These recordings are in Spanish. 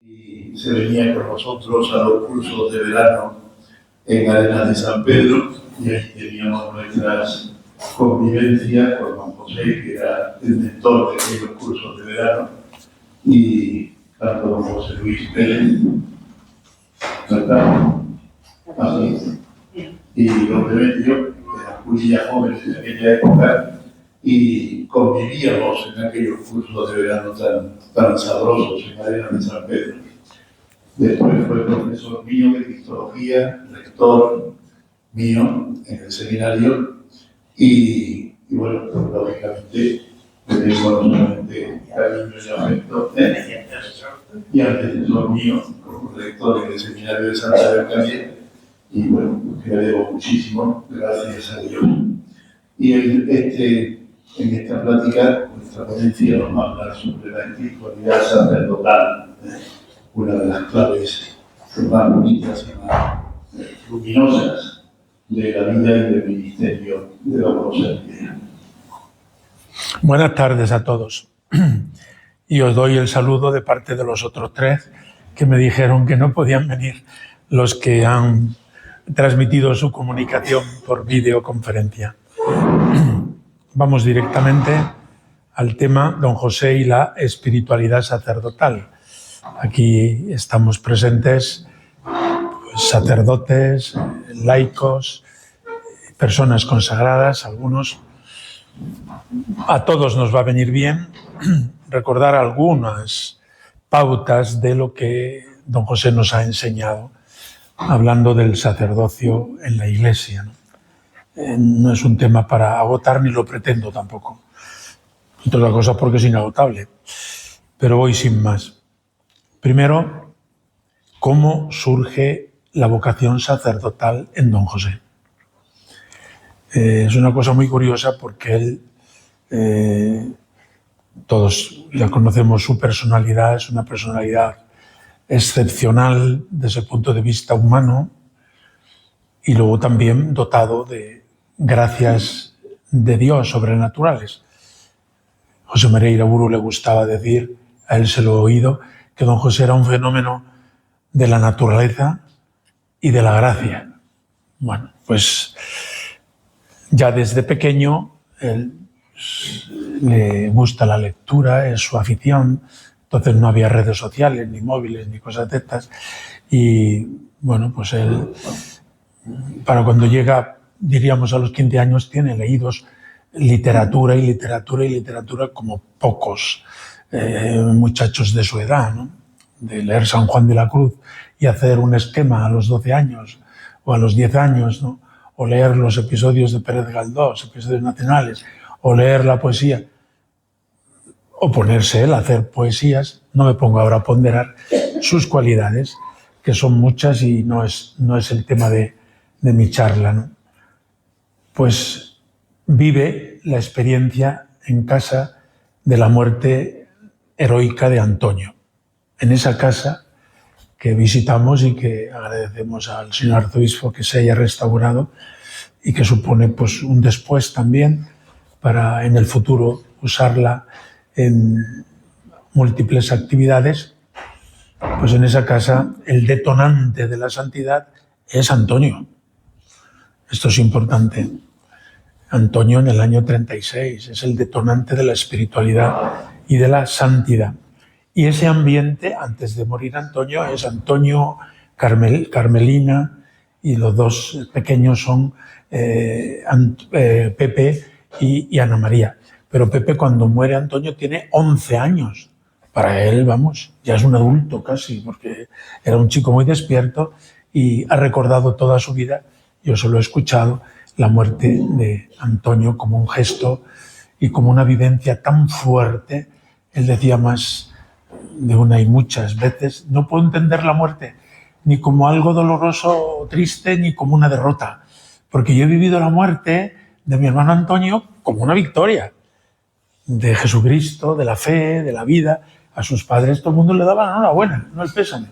y se venía con nosotros a los cursos de verano en Arenas de San Pedro, y ahí teníamos nuestras convivencias con don José, que era el mentor de aquellos cursos de verano, y tanto don José Luis Pérez, ¿verdad? Así. Y don Demetrio, eran curillas jóvenes en aquella época, y convivíamos en aquellos cursos de verano tan sabrosos en Arenas de San Pedro. Después fue profesor mío de cristología, lector mío en el seminario, y bueno, pues, lógicamente le tengo no solamente cariño y afecto, y antecesor mío como lector en el seminario de Santa Bercalle, y bueno, que le debo muchísimo, gracias a Dios. Y en esta plática, nuestra ponencia nos va a hablar sobre la espiritualidad sacerdotal, una de las claves más bonitas y más luminosas de la vida y del ministerio de la Rosalía. Buenas tardes a todos. Y os doy el saludo de parte de los otros tres que me dijeron que no podían venir, los que han transmitido su comunicación por videoconferencia. Vamos directamente al tema don José y la espiritualidad sacerdotal. Aquí estamos presentes pues, sacerdotes, laicos, personas consagradas, algunos. A todos nos va a venir bien recordar algunas pautas de lo que don José nos ha enseñado, hablando del sacerdocio en la Iglesia, ¿no? No es un tema para agotar, ni lo pretendo tampoco. Entre otras cosas porque es inagotable. Pero voy sin más. Primero, ¿cómo surge la vocación sacerdotal en don José? Es una cosa muy curiosa porque él, todos ya conocemos su personalidad, es una personalidad excepcional desde el punto de vista humano y luego también dotado de gracias de Dios sobrenaturales. José María Iraburu le gustaba decir, a él se lo he oído, que don José era un fenómeno de la naturaleza y de la gracia. Bueno, pues ya desde pequeño él le gusta la lectura, es su afición, entonces no había redes sociales, ni móviles, ni cosas de estas, y bueno, pues él, para cuando llega, diríamos a los 15 años, tiene leídos literatura y literatura y literatura como pocos muchachos de su edad, ¿no? De leer San Juan de la Cruz y hacer un esquema a los 12 años o a los 10 años, ¿no? O leer los episodios de Pérez Galdós, episodios nacionales, o leer la poesía, o ponerse él a hacer poesías. No me pongo ahora a ponderar sus cualidades, que son muchas y no es el tema de mi charla, ¿no? Pues vive la experiencia en casa de la muerte heroica de Antonio. En esa casa que visitamos y que agradecemos al señor arzobispo que se haya restaurado y que supone pues, un después también para en el futuro usarla en múltiples actividades, pues en esa casa el detonante de la santidad es Antonio. Esto es importante. Antonio en el año 36 es el detonante de la espiritualidad y de la santidad. Y ese ambiente, antes de morir Antonio, es Antonio, Carmelina, y los dos pequeños son Pepe y Ana María. Pero Pepe, cuando muere Antonio, tiene 11 años. Para él, vamos, ya es un adulto casi, porque era un chico muy despierto y ha recordado toda su vida, yo solo he escuchado, la muerte de Antonio como un gesto y como una vivencia tan fuerte. Él decía más de una y muchas veces, no puedo entender la muerte ni como algo doloroso o triste, ni como una derrota, porque yo he vivido la muerte de mi hermano Antonio como una victoria de Jesucristo, de la fe, de la vida. A sus padres todo el mundo le daba la enhorabuena, no el pésame,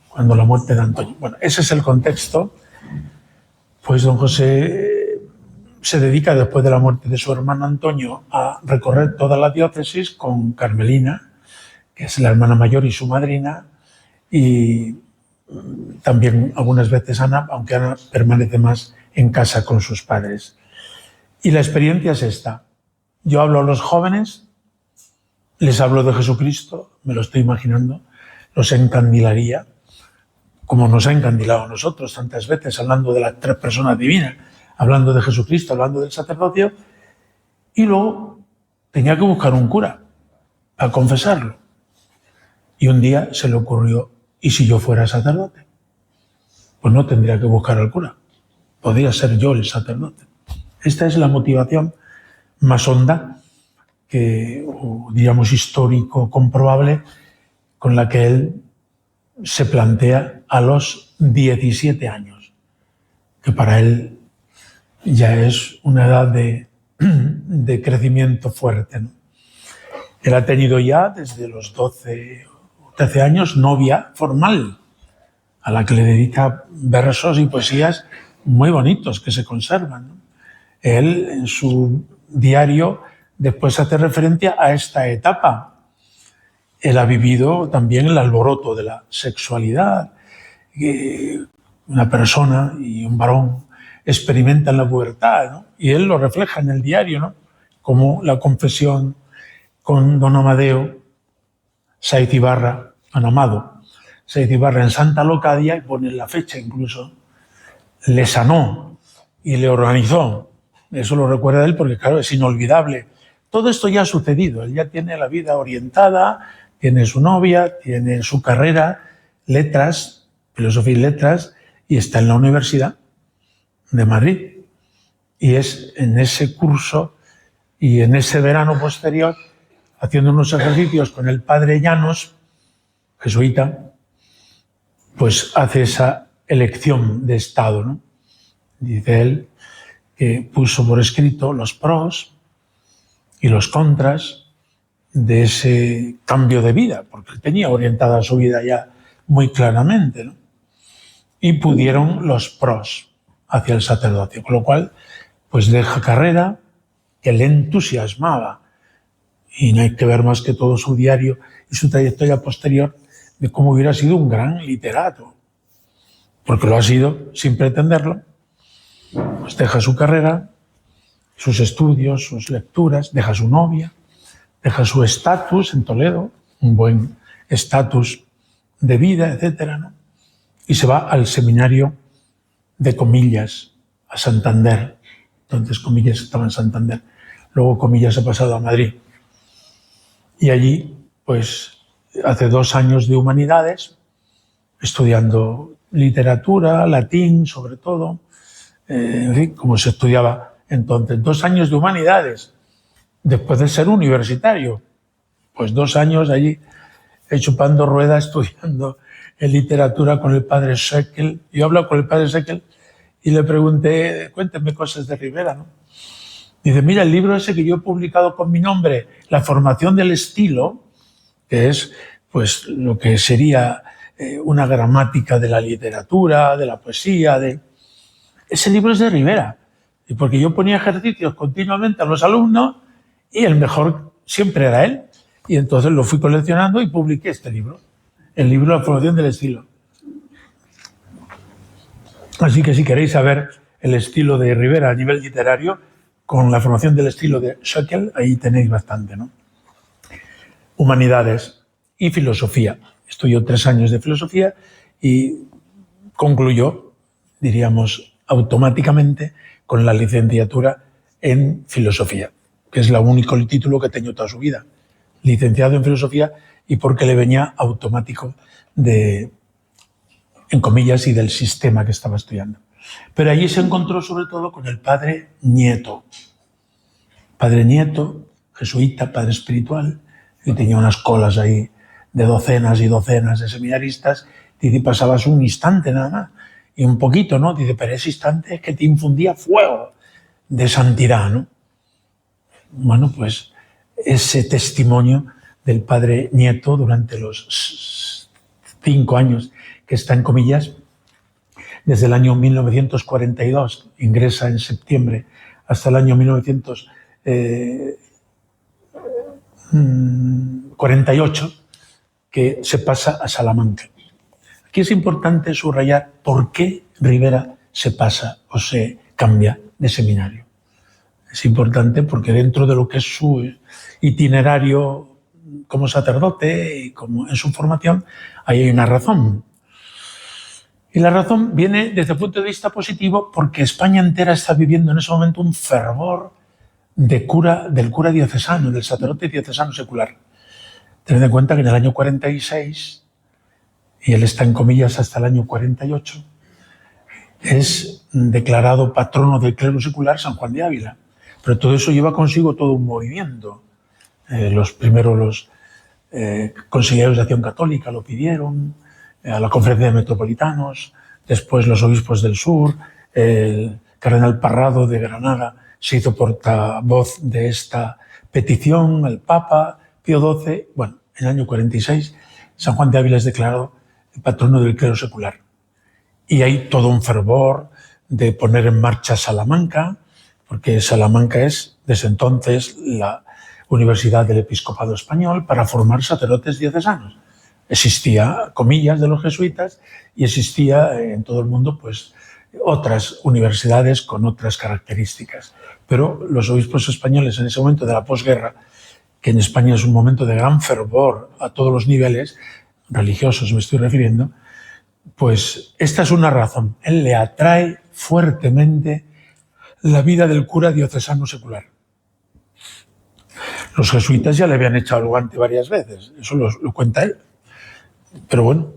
cuando la muerte de Antonio. Bueno, ese es el contexto. Pues don José se dedica, después de la muerte de su hermano Antonio, a recorrer toda la diócesis con Carmelina, que es la hermana mayor y su madrina, y también algunas veces Ana, aunque Ana permanece más en casa con sus padres. Y la experiencia es esta. Yo hablo a los jóvenes, les hablo de Jesucristo, me lo estoy imaginando, los encandilaría, como nos ha encandilado a nosotros tantas veces, hablando de las tres personas divinas, hablando de Jesucristo, hablando del sacerdocio, y luego tenía que buscar un cura a confesarlo. Y un día se le ocurrió, ¿y si yo fuera sacerdote? Pues no tendría que buscar al cura, podría ser yo el sacerdote. Esta es la motivación más honda, o diríamos histórico, comprobable, con la que él se plantea a los 17 años, que para él ya es una edad de crecimiento fuerte, ¿no? Él ha tenido ya desde los 12 o 13 años novia formal, a la que le dedica versos y poesías muy bonitos que se conservan, ¿no? Él, en su diario, después hace referencia a esta etapa. Él ha vivido también el alboroto de la sexualidad. Una persona y un varón experimentan la pubertad, ¿no? Y él lo refleja en el diario, ¿no? Como la confesión con don Amadeo Sáiz Ibarra, don Amado Sáiz Ibarra, en Santa Locadia, y pone la fecha incluso, le sanó y le organizó. Eso lo recuerda él porque, claro, es inolvidable. Todo esto ya ha sucedido. Él ya tiene la vida orientada, tiene su novia, tiene su carrera, letras, filosofía y letras, y está en la Universidad de Madrid. Y es en ese curso y en ese verano posterior, haciendo unos ejercicios con el padre Llanos, jesuita, pues hace esa elección de estado, ¿no? Dice él que puso por escrito los pros y los contras de ese cambio de vida, porque él tenía orientada su vida ya muy claramente, ¿no? Y pudieron los pros hacia el sacerdocio, con lo cual pues deja carrera que le entusiasmaba, y no hay que ver más que todo su diario y su trayectoria posterior de cómo hubiera sido un gran literato, porque lo ha sido sin pretenderlo. Pues deja su carrera, sus estudios, sus lecturas, deja su novia, deja su estatus en Toledo, un buen estatus de vida, etcétera, ¿no? Y se va al seminario de Comillas, a Santander. Entonces Comillas estaba en Santander. Luego Comillas ha pasado a Madrid. Y allí, pues, hace 2 años de humanidades, estudiando literatura, latín, sobre todo, en fin, como se estudiaba entonces. 2 años de humanidades, después de ser universitario. Pues 2 años allí, chupando rueda, estudiando en literatura con el padre Seckel. Yo hablo con el padre Seckel y le pregunté, cuénteme cosas de Rivera, ¿no? Dice, mira, el libro ese que yo he publicado con mi nombre, La formación del estilo, que es pues lo que sería una gramática de la literatura, de la poesía, ese libro es de Rivera. Y porque yo ponía ejercicios continuamente a los alumnos y el mejor siempre era él. Y entonces lo fui coleccionando y publiqué este libro, el libro La formación del estilo. Así que si queréis saber el estilo de Rivera a nivel literario, con La formación del estilo de Seckel, ahí tenéis bastante, ¿no? Humanidades y filosofía. Estudió 3 años de filosofía y concluyó, diríamos, automáticamente con la licenciatura en filosofía, que es el único título que tenía toda su vida. Licenciado en filosofía, y porque le venía automático en comillas, y del sistema que estaba estudiando. Pero allí se encontró sobre todo con el padre Nieto. Padre Nieto, jesuita, padre espiritual, y tenía unas colas ahí de docenas y docenas de seminaristas. Dice, pasabas un instante nada más, y un poquito, ¿no? Dice, pero ese instante es que te infundía fuego de santidad, ¿no? Bueno, pues ese testimonio del padre Nieto durante los 5 años que está en comillas, desde el año 1942, ingresa en septiembre, hasta el año 1948, que se pasa a Salamanca. Aquí es importante subrayar por qué Rivera se pasa o se cambia de seminario. Es importante porque dentro de lo que es su itinerario como sacerdote y como en su formación, ahí hay una razón. Y la razón viene desde el punto de vista positivo porque España entera está viviendo en ese momento un fervor del cura diocesano, del sacerdote diocesano secular. Tened en cuenta que en el año 46, y él está en comillas hasta el año 48, es declarado patrono del clero secular San Juan de Ávila. Pero todo eso lleva consigo todo un movimiento. Los consejeros de Acción Católica lo pidieron, a la Conferencia de Metropolitanos, después los obispos del sur, el cardenal Parrado de Granada se hizo portavoz de esta petición, el Papa Pío XII. Bueno, en el año 46 San Juan de Ávila es declarado patrono del clero secular. Y hay todo un fervor de poner en marcha Salamanca, porque Salamanca es desde entonces la Universidad del Episcopado Español para formar sacerdotes diocesanos. Existía comillas de los jesuitas y existía en todo el mundo pues otras universidades con otras características. Pero los obispos españoles en ese momento de la posguerra, que en España es un momento de gran fervor a todos los niveles, religiosos me estoy refiriendo, pues esta es una razón. Él le atrae fuertemente la vida del cura diocesano secular. Los jesuitas ya le habían echado el guante varias veces, eso lo cuenta él. Pero bueno,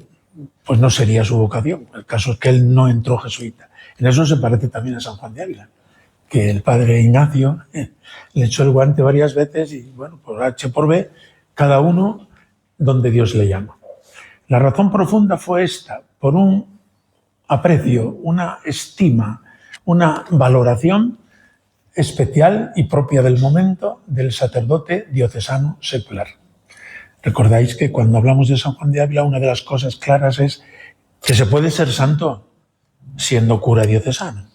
pues no sería su vocación. El caso es que él no entró jesuita. En eso se parece también a San Juan de Ávila, que el padre Ignacio le echó el guante varias veces y bueno, por H por B, cada uno donde Dios le llama. La razón profunda fue esta, por un aprecio, una estima, una valoración especial y propia del momento del sacerdote diocesano secular. Recordáis que cuando hablamos de San Juan de Ávila, una de las cosas claras es que se puede ser santo siendo cura diocesano.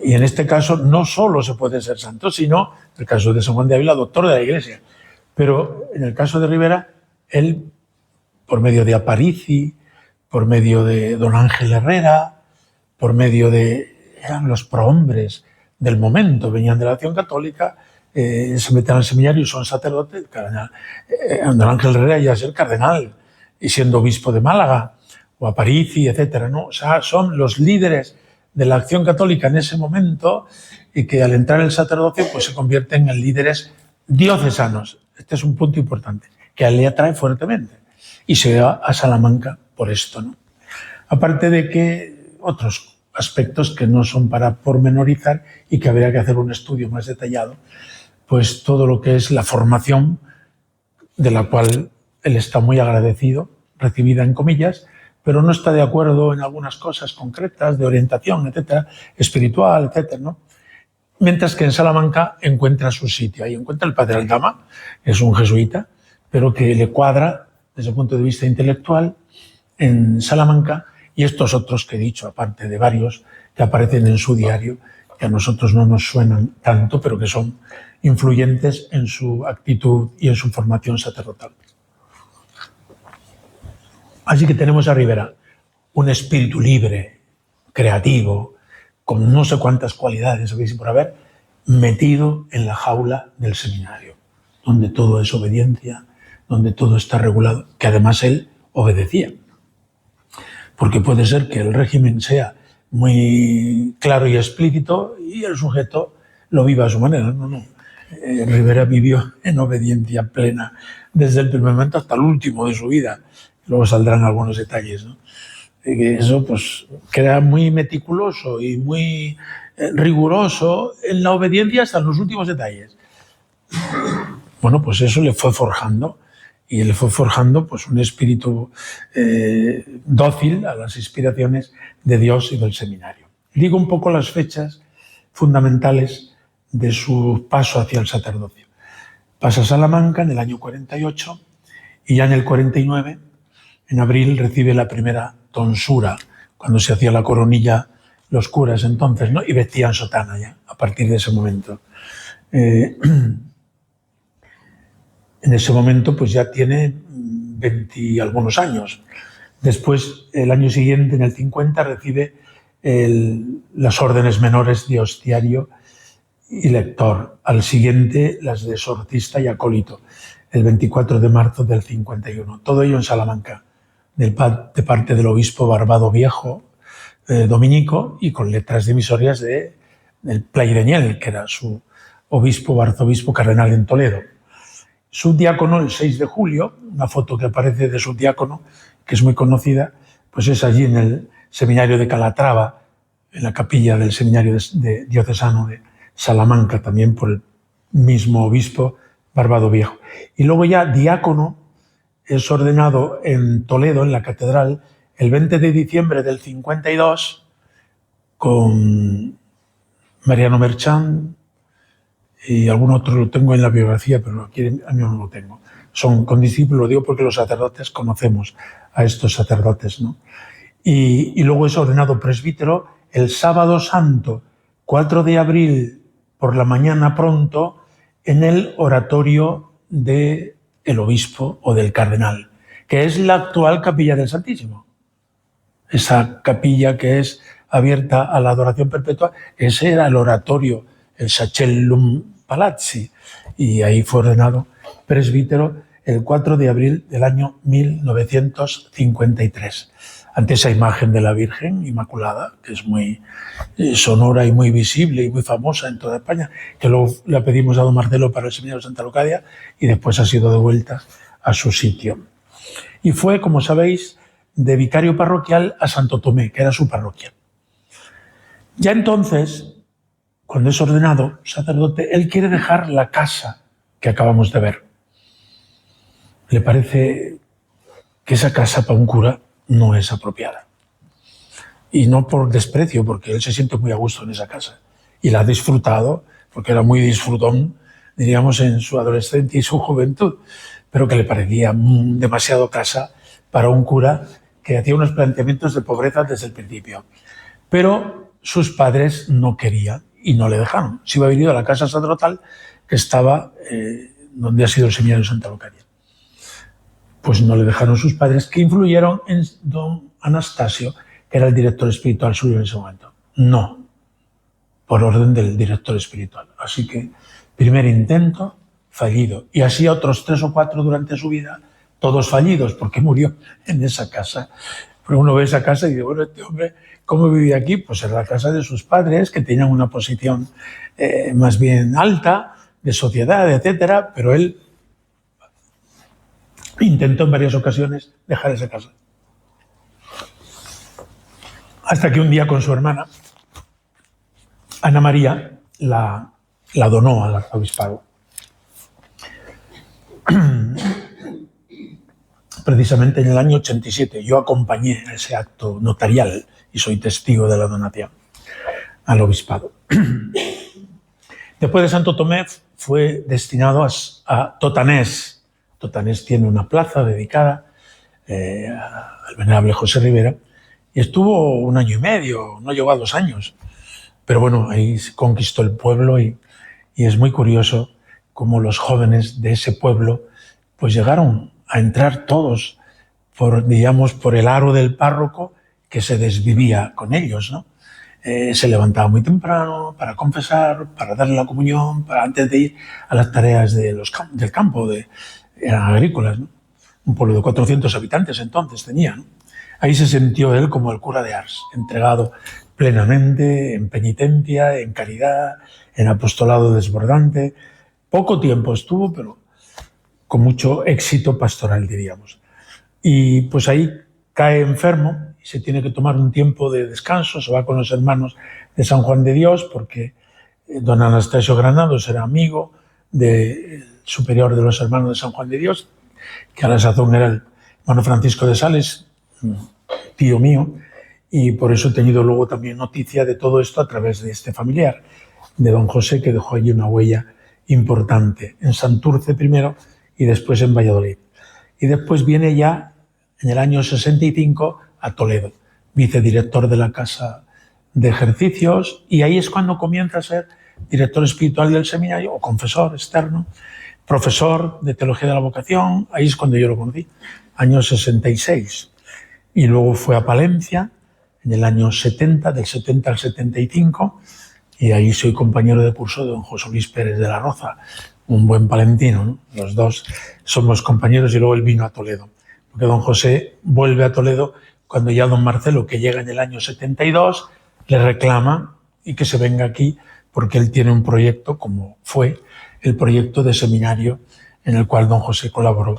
Y en este caso no solo se puede ser santo, sino, en el caso de San Juan de Ávila, doctor de la Iglesia. Pero en el caso de Rivera, él, por medio de Aparici, por medio de don Ángel Herrera, por medio de... eran los prohombres del momento, venían de la Acción Católica, se meten al seminario y son sacerdotes. Don Ángel Herrera ya es el cardenal y siendo obispo de Málaga, o Aparici, etcétera, ¿no? O sea, son los líderes de la Acción Católica en ese momento y que al entrar en el sacerdocio pues se convierten en líderes diocesanos. Este es un punto importante, que a él le atrae fuertemente y se va a Salamanca por esto, ¿no? Aparte de que otros aspectos que no son para pormenorizar y que habría que hacer un estudio más detallado, pues todo lo que es la formación, de la cual él está muy agradecido, recibida en comillas, pero no está de acuerdo en algunas cosas concretas de orientación, etcétera, espiritual, etcétera, ¿no? Mientras que en Salamanca encuentra su sitio. Ahí encuentra el padre Aldama, que es un jesuita, pero que le cuadra desde el punto de vista intelectual en Salamanca, y estos otros que he dicho, aparte de varios que aparecen en su diario, que a nosotros no nos suenan tanto, pero que son influyentes en su actitud y en su formación sacerdotal. Así que tenemos a Rivera, un espíritu libre, creativo, con no sé cuántas cualidades, habéis por haber, metido en la jaula del seminario, donde todo es obediencia, donde todo está regulado, que además él obedecía. Porque puede ser que el régimen sea muy claro y explícito y el sujeto lo viva a su manera. No. Rivera vivió en obediencia plena desde el primer momento hasta el último de su vida. Luego saldrán algunos detalles, ¿no? Eso pues que era muy meticuloso y muy riguroso en la obediencia hasta en los últimos detalles. Bueno, pues eso le fue forjando. Y le fue forjando pues, un espíritu dócil a las inspiraciones de Dios y del seminario. Digo un poco las fechas fundamentales de su paso hacia el sacerdocio. Pasa a Salamanca en el año 48 y ya en el 49, en abril, recibe la primera tonsura, cuando se hacía la coronilla los curas entonces, ¿no? Y vestían sotana ya, a partir de ese momento. En ese momento pues ya tiene 20 y algunos años. Después, el año siguiente, en el 50, recibe las órdenes menores de hostiario y lector. Al siguiente, las de exorcista y acólito, el 24 de marzo del 51. Todo ello en Salamanca, de parte del obispo Barbado Viejo, dominico, y con letras divisorias del Playreñel, que era su obispo, arzobispo cardenal en Toledo. Subdiácono el 6 de julio, una foto que aparece de subdiácono, que es muy conocida, pues es allí en el seminario de Calatrava, en la capilla del seminario diocesano de Salamanca, también por el mismo obispo Barbado Viejo. Y luego ya diácono es ordenado en Toledo, en la catedral, el 20 de diciembre del 52, con Mariano Merchán y algún otro, lo tengo en la biografía, pero aquí a mí no lo tengo. Son condiscípulos, lo digo porque los sacerdotes conocemos a estos sacerdotes, ¿no? Y luego es ordenado presbítero el sábado santo, 4 de abril, por la mañana pronto, en el oratorio del obispo o del cardenal, que es la actual capilla del Santísimo. Esa capilla que es abierta a la adoración perpetua, ese era el oratorio, el Sacellum Palazzi, y ahí fue ordenado presbítero el 4 de abril del año 1953. Ante esa imagen de la Virgen Inmaculada, que es muy sonora y muy visible y muy famosa en toda España, que luego la pedimos a don Marcelo para el seminario de Santa Leocadia y después ha sido devuelta a su sitio. Y fue, como sabéis, de vicario parroquial a Santo Tomé, que era su parroquia. Ya entonces, cuando es ordenado sacerdote, él quiere dejar la casa que acabamos de ver. Le parece que esa casa para un cura no es apropiada. Y no por desprecio, porque él se siente muy a gusto en esa casa. Y la ha disfrutado, porque era muy disfrutón, diríamos, en su adolescencia y su juventud, pero que le parecía demasiado casa para un cura que hacía unos planteamientos de pobreza desde el principio. Pero sus padres no querían y no le dejaron. Se iba a venir a la casa sacerdotal que estaba donde ha sido el seminario de Santa Leocadia. Pues no le dejaron sus padres, que influyeron en don Anastasio, que era el director espiritual suyo en ese momento. No, por orden del director espiritual. Así que, primer intento, fallido. Y así otros 3 o 4 durante su vida, todos fallidos, porque murió en esa casa. Pero uno ve esa casa y dice, bueno, este hombre, ¿cómo vivía aquí? Pues en la casa de sus padres, que tenían una posición más bien alta, de sociedad, etcétera, pero él intentó en varias ocasiones dejar esa casa. Hasta que un día con su hermana, Ana María, la donó al arzobispado. Precisamente en el año 87 yo acompañé a ese acto notarial y soy testigo de la donación al obispado. Después de Santo Tomé fue destinado a Totanés. Totanés tiene una plaza dedicada al venerable José Rivera y estuvo 1 año y medio, no llegó a 2 años. Pero bueno, ahí se conquistó el pueblo y es muy curioso cómo los jóvenes de ese pueblo pues llegaron a entrar todos por el aro del párroco que se desvivía con ellos, ¿no? Se levantaba muy temprano para confesar, para darle la comunión, antes de ir a las tareas del campo, eran agrícolas, ¿no? Un pueblo de 400 habitantes entonces tenía, ¿no? Ahí se sintió él como el cura de Ars, entregado plenamente en penitencia, en caridad, en apostolado desbordante. Poco tiempo estuvo, pero con mucho éxito pastoral, diríamos. Y pues ahí cae enfermo y se tiene que tomar un tiempo de descanso, se va con los hermanos de San Juan de Dios, porque don Anastasio Granados era amigo del superior de los hermanos de San Juan de Dios, que a la sazón era el hermano Francisco de Sales, tío mío, y por eso he tenido luego también noticia de todo esto a través de este familiar, de don José, que dejó allí una huella importante, en Santurce primero y después en Valladolid. Y después viene ya, en el año 65, a Toledo, vicedirector de la Casa de Ejercicios, y ahí es cuando comienza a ser director espiritual del seminario, o confesor externo, profesor de Teología de la Vocación. Ahí es cuando yo lo conocí, año 66. y luego fue a Palencia en el año 70, del 70 al 75, y ahí soy compañero de curso de don José Luis Pérez de la Roza, un buen palentino, ¿no? Los dos somos compañeros y luego él vino a Toledo. Porque don José vuelve a Toledo cuando ya don Marcelo, que llega en el año 72, le reclama y que se venga aquí porque él tiene un proyecto, como fue el proyecto de seminario en el cual don José colaboró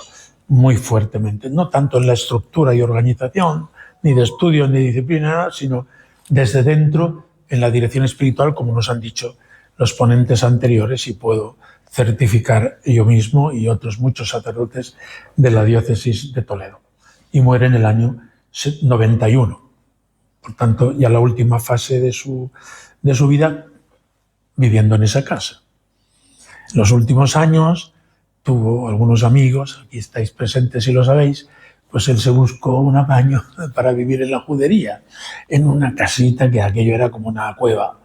muy fuertemente, no tanto en la estructura y organización, ni de estudio, ni de disciplina, sino desde dentro en la dirección espiritual, como nos han dicho los ponentes anteriores, y puedo certificar yo mismo y otros muchos sacerdotes de la diócesis de Toledo. Y muere en el año 91. Por tanto, ya la última fase de su vida viviendo en esa casa. En los últimos años tuvo algunos amigos, aquí estáis presentes si lo sabéis, pues él se buscó un apaño para vivir en la judería, en una casita que aquello era como una cueva,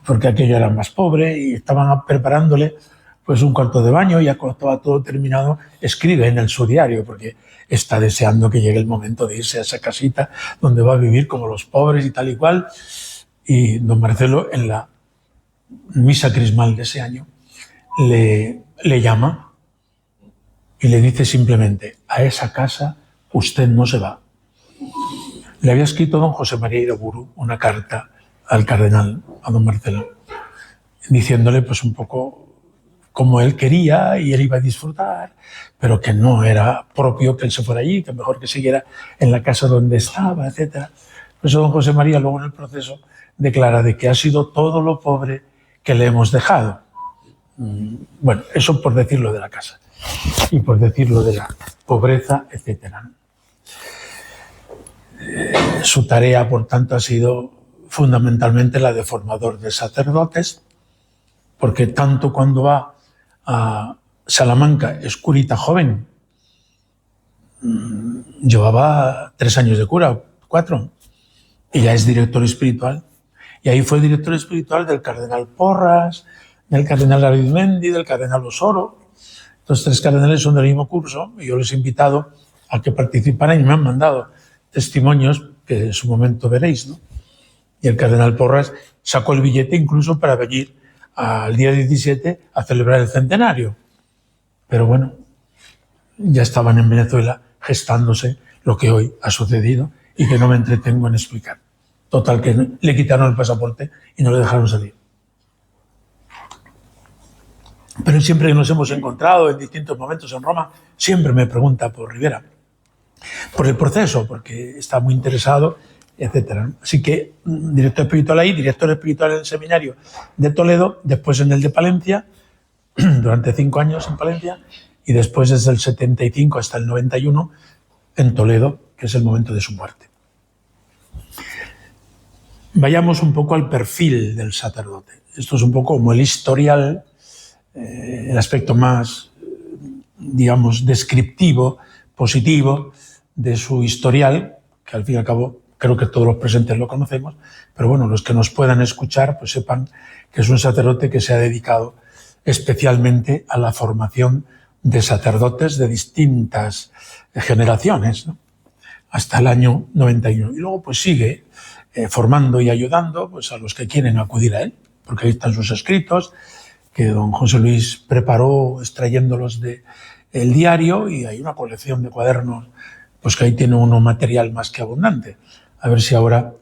porque aquello era más pobre y estaban preparándole pues un cuarto de baño, y ya cuando estaba todo terminado escribe en su diario, porque está deseando que llegue el momento de irse a esa casita donde va a vivir como los pobres y tal y cual. Y don Marcelo, en la misa crismal de ese año, le llama y le dice simplemente: a esa casa usted no se va. Le había escrito don José María Iraburu una carta al cardenal, a don Marcelo, diciéndole pues un poco como él quería y él iba a disfrutar, pero que no era propio que él se fuera allí, que mejor que siguiera en la casa donde estaba, etc. Por eso don José María luego en el proceso declara de que ha sido todo lo pobre que le hemos dejado. Bueno, eso por decirlo de la casa y por decirlo de la pobreza, etc. Su tarea, por tanto, ha sido fundamentalmente la de formador de sacerdotes, porque tanto cuando va a Salamanca es curita joven, llevaba 3 años de cura, 4, y ya es director espiritual. Y ahí fue director espiritual del cardenal Porras, del cardenal Arizmendi, del cardenal Osoro. Los 3 cardenales son del mismo curso y yo les he invitado a que participaran y me han mandado testimonios que en su momento veréis, ¿no? Y el cardenal Porras sacó el billete incluso para venir al día 17 a celebrar el centenario. Pero bueno, ya estaban en Venezuela gestándose lo que hoy ha sucedido y que no me entretengo en explicar. Total, que le quitaron el pasaporte y no le dejaron salir. Pero siempre que nos hemos encontrado en distintos momentos en Roma, siempre me pregunta por Rivera, por el proceso, porque está muy interesado, etc. Así que director espiritual ahí, director espiritual en el seminario de Toledo, después en el de Palencia, durante 5 años en Palencia, y después desde el 75 hasta el 91 en Toledo, que es el momento de su muerte. Vayamos un poco al perfil del sacerdote. Esto es un poco como el historial, el aspecto más, digamos, descriptivo, positivo de su historial, que al fin y al cabo creo que todos los presentes lo conocemos, pero bueno, los que nos puedan escuchar pues sepan que es un sacerdote que se ha dedicado especialmente a la formación de sacerdotes de distintas generaciones, ¿no? Hasta el año 91. Y luego pues sigue formando y ayudando pues a los que quieren acudir a él, porque ahí están sus escritos, que don José Luis preparó extrayéndolos del diario, y hay una colección de cuadernos pues que ahí tiene uno material más que abundante. A ver si ahora,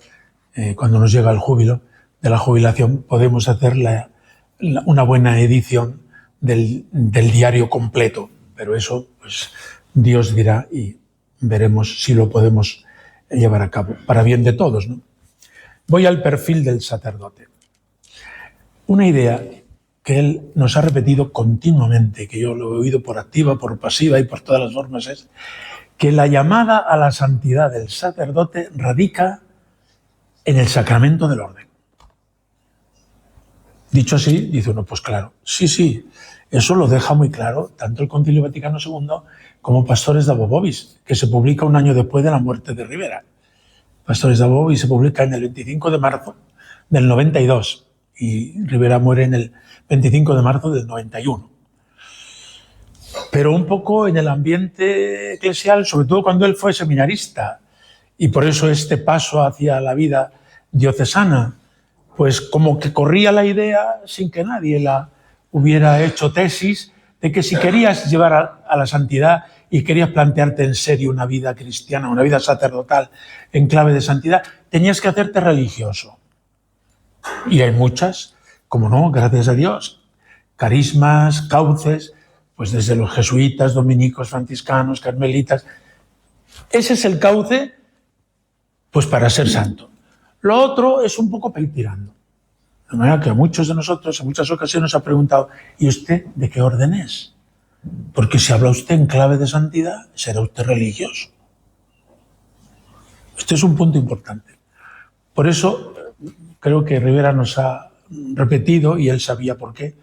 cuando nos llega el júbilo de la jubilación, podemos hacer una buena edición del diario completo. Pero eso, pues, Dios dirá y veremos si lo podemos llevar a cabo, para bien de todos, ¿no? Voy al perfil del sacerdote. Una idea que él nos ha repetido continuamente, que yo lo he oído por activa, por pasiva y por todas las formas, es que la llamada a la santidad del sacerdote radica en el sacramento del orden. Dicho así, dice uno, pues claro, sí, eso lo deja muy claro tanto el Concilio Vaticano II como Pastores Dabo Vobis, que se publica un año después de la muerte de Rivera. Pastores Dabo Vobis se publica en el 25 de marzo del 92 y Rivera muere en el 25 de marzo del 91. Pero un poco en el ambiente eclesial, sobre todo cuando él fue seminarista Y por eso este paso hacia la vida diocesana, pues como que corría la idea sin que nadie la hubiera hecho tesis de que si querías llevar a la santidad y querías plantearte en serio una vida cristiana, una vida sacerdotal en clave de santidad, tenías que hacerte religioso. Y hay muchas, como no, gracias a Dios, carismas, cauces, pues desde los jesuitas, dominicos, franciscanos, carmelitas. Ese es el cauce, pues para ser santo. Lo otro es un poco tirando. De manera que a muchos de nosotros en muchas ocasiones ha preguntado, ¿y usted de qué orden es? Porque si habla usted en clave de santidad, será usted religioso. Este es un punto importante. Por eso creo que Rivera nos ha repetido, y él sabía por qué,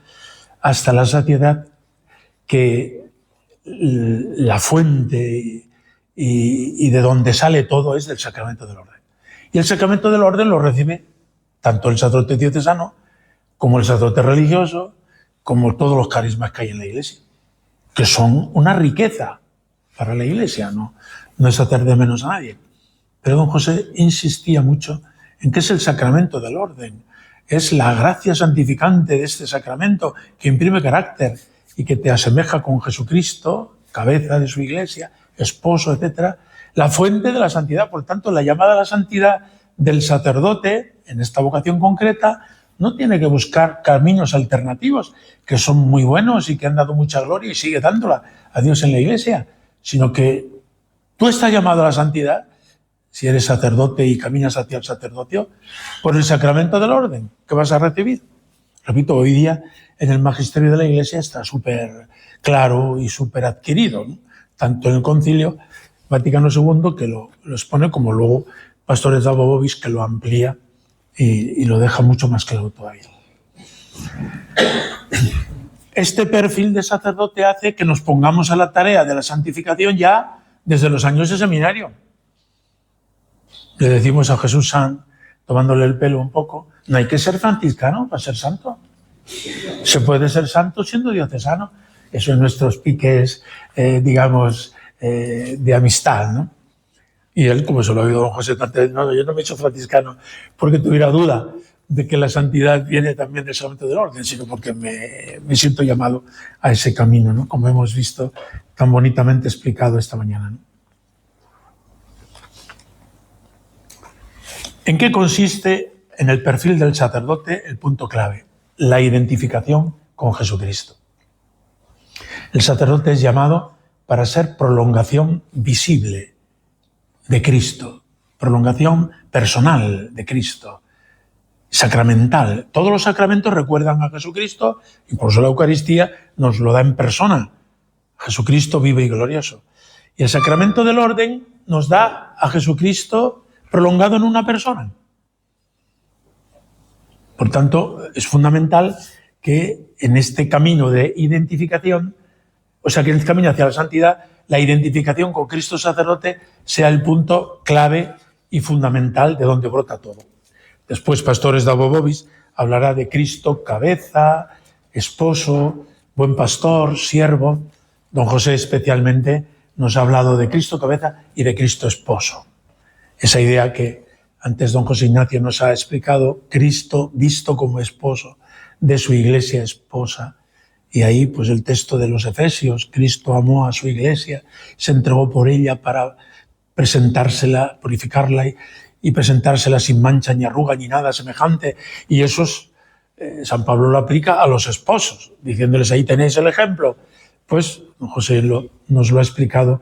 hasta la saciedad, que la fuente y de donde sale todo es del sacramento del orden. Y el sacramento del orden lo recibe tanto el sacerdote diocesano como el sacerdote religioso, como todos los carismas que hay en la Iglesia, que son una riqueza para la Iglesia, no es hacer de menos a nadie. Pero don José insistía mucho en que es el sacramento del orden, es la gracia santificante de este sacramento que imprime carácter y que te asemeja con Jesucristo, cabeza de su Iglesia, esposo, etc., la fuente de la santidad. Por tanto, la llamada a la santidad del sacerdote, en esta vocación concreta, no tiene que buscar caminos alternativos, que son muy buenos y que han dado mucha gloria y sigue dándola a Dios en la Iglesia, sino que tú estás llamado a la santidad, si eres sacerdote y caminas hacia el sacerdocio, por el sacramento del orden que vas a recibir. Repito, hoy día en el magisterio de la Iglesia está súper claro y súper adquirido, ¿no? Tanto en el Concilio Vaticano II, que lo expone, como luego Pastores de Abobovis, que lo amplía y lo deja mucho más claro todavía. Este perfil de sacerdote hace que nos pongamos a la tarea de la santificación ya desde los años de seminario. Le decimos a Jesús San, tomándole el pelo un poco, no hay que ser franciscano para ser santo. Se puede ser santo siendo diocesano. Eso en nuestros piques, digamos, de amistad, ¿no? Y él, como se lo ha oído don José tantas veces, no, yo no me he hecho franciscano porque tuviera duda de que la santidad viene también del sacramento del orden, sino porque me siento llamado a ese camino, ¿no? Como hemos visto tan bonitamente explicado esta mañana, ¿no? ¿En qué consiste en el perfil del sacerdote el punto clave? La identificación con Jesucristo. El sacerdote es llamado para ser prolongación visible de Cristo, prolongación personal de Cristo, sacramental. Todos los sacramentos recuerdan a Jesucristo y por eso la Eucaristía nos lo da en persona. Jesucristo vivo y glorioso. Y el sacramento del orden nos da a Jesucristo prolongado en una persona. Por tanto, es fundamental que en este camino de identificación, o sea, que en el camino hacia la santidad, la identificación con Cristo sacerdote sea el punto clave y fundamental de donde brota todo. Después, Pastores de Abobovis hablará de Cristo cabeza, esposo, buen pastor, siervo. Don José especialmente nos ha hablado de Cristo cabeza y de Cristo esposo. Esa idea que antes don José Ignacio nos ha explicado, Cristo visto como esposo de su iglesia esposa. Y ahí, pues el texto de los Efesios, Cristo amó a su iglesia, se entregó por ella para presentársela, purificarla y presentársela sin mancha ni arruga ni nada semejante. Y eso es, San Pablo lo aplica a los esposos, diciéndoles ahí tenéis el ejemplo. Pues don José nos lo ha explicado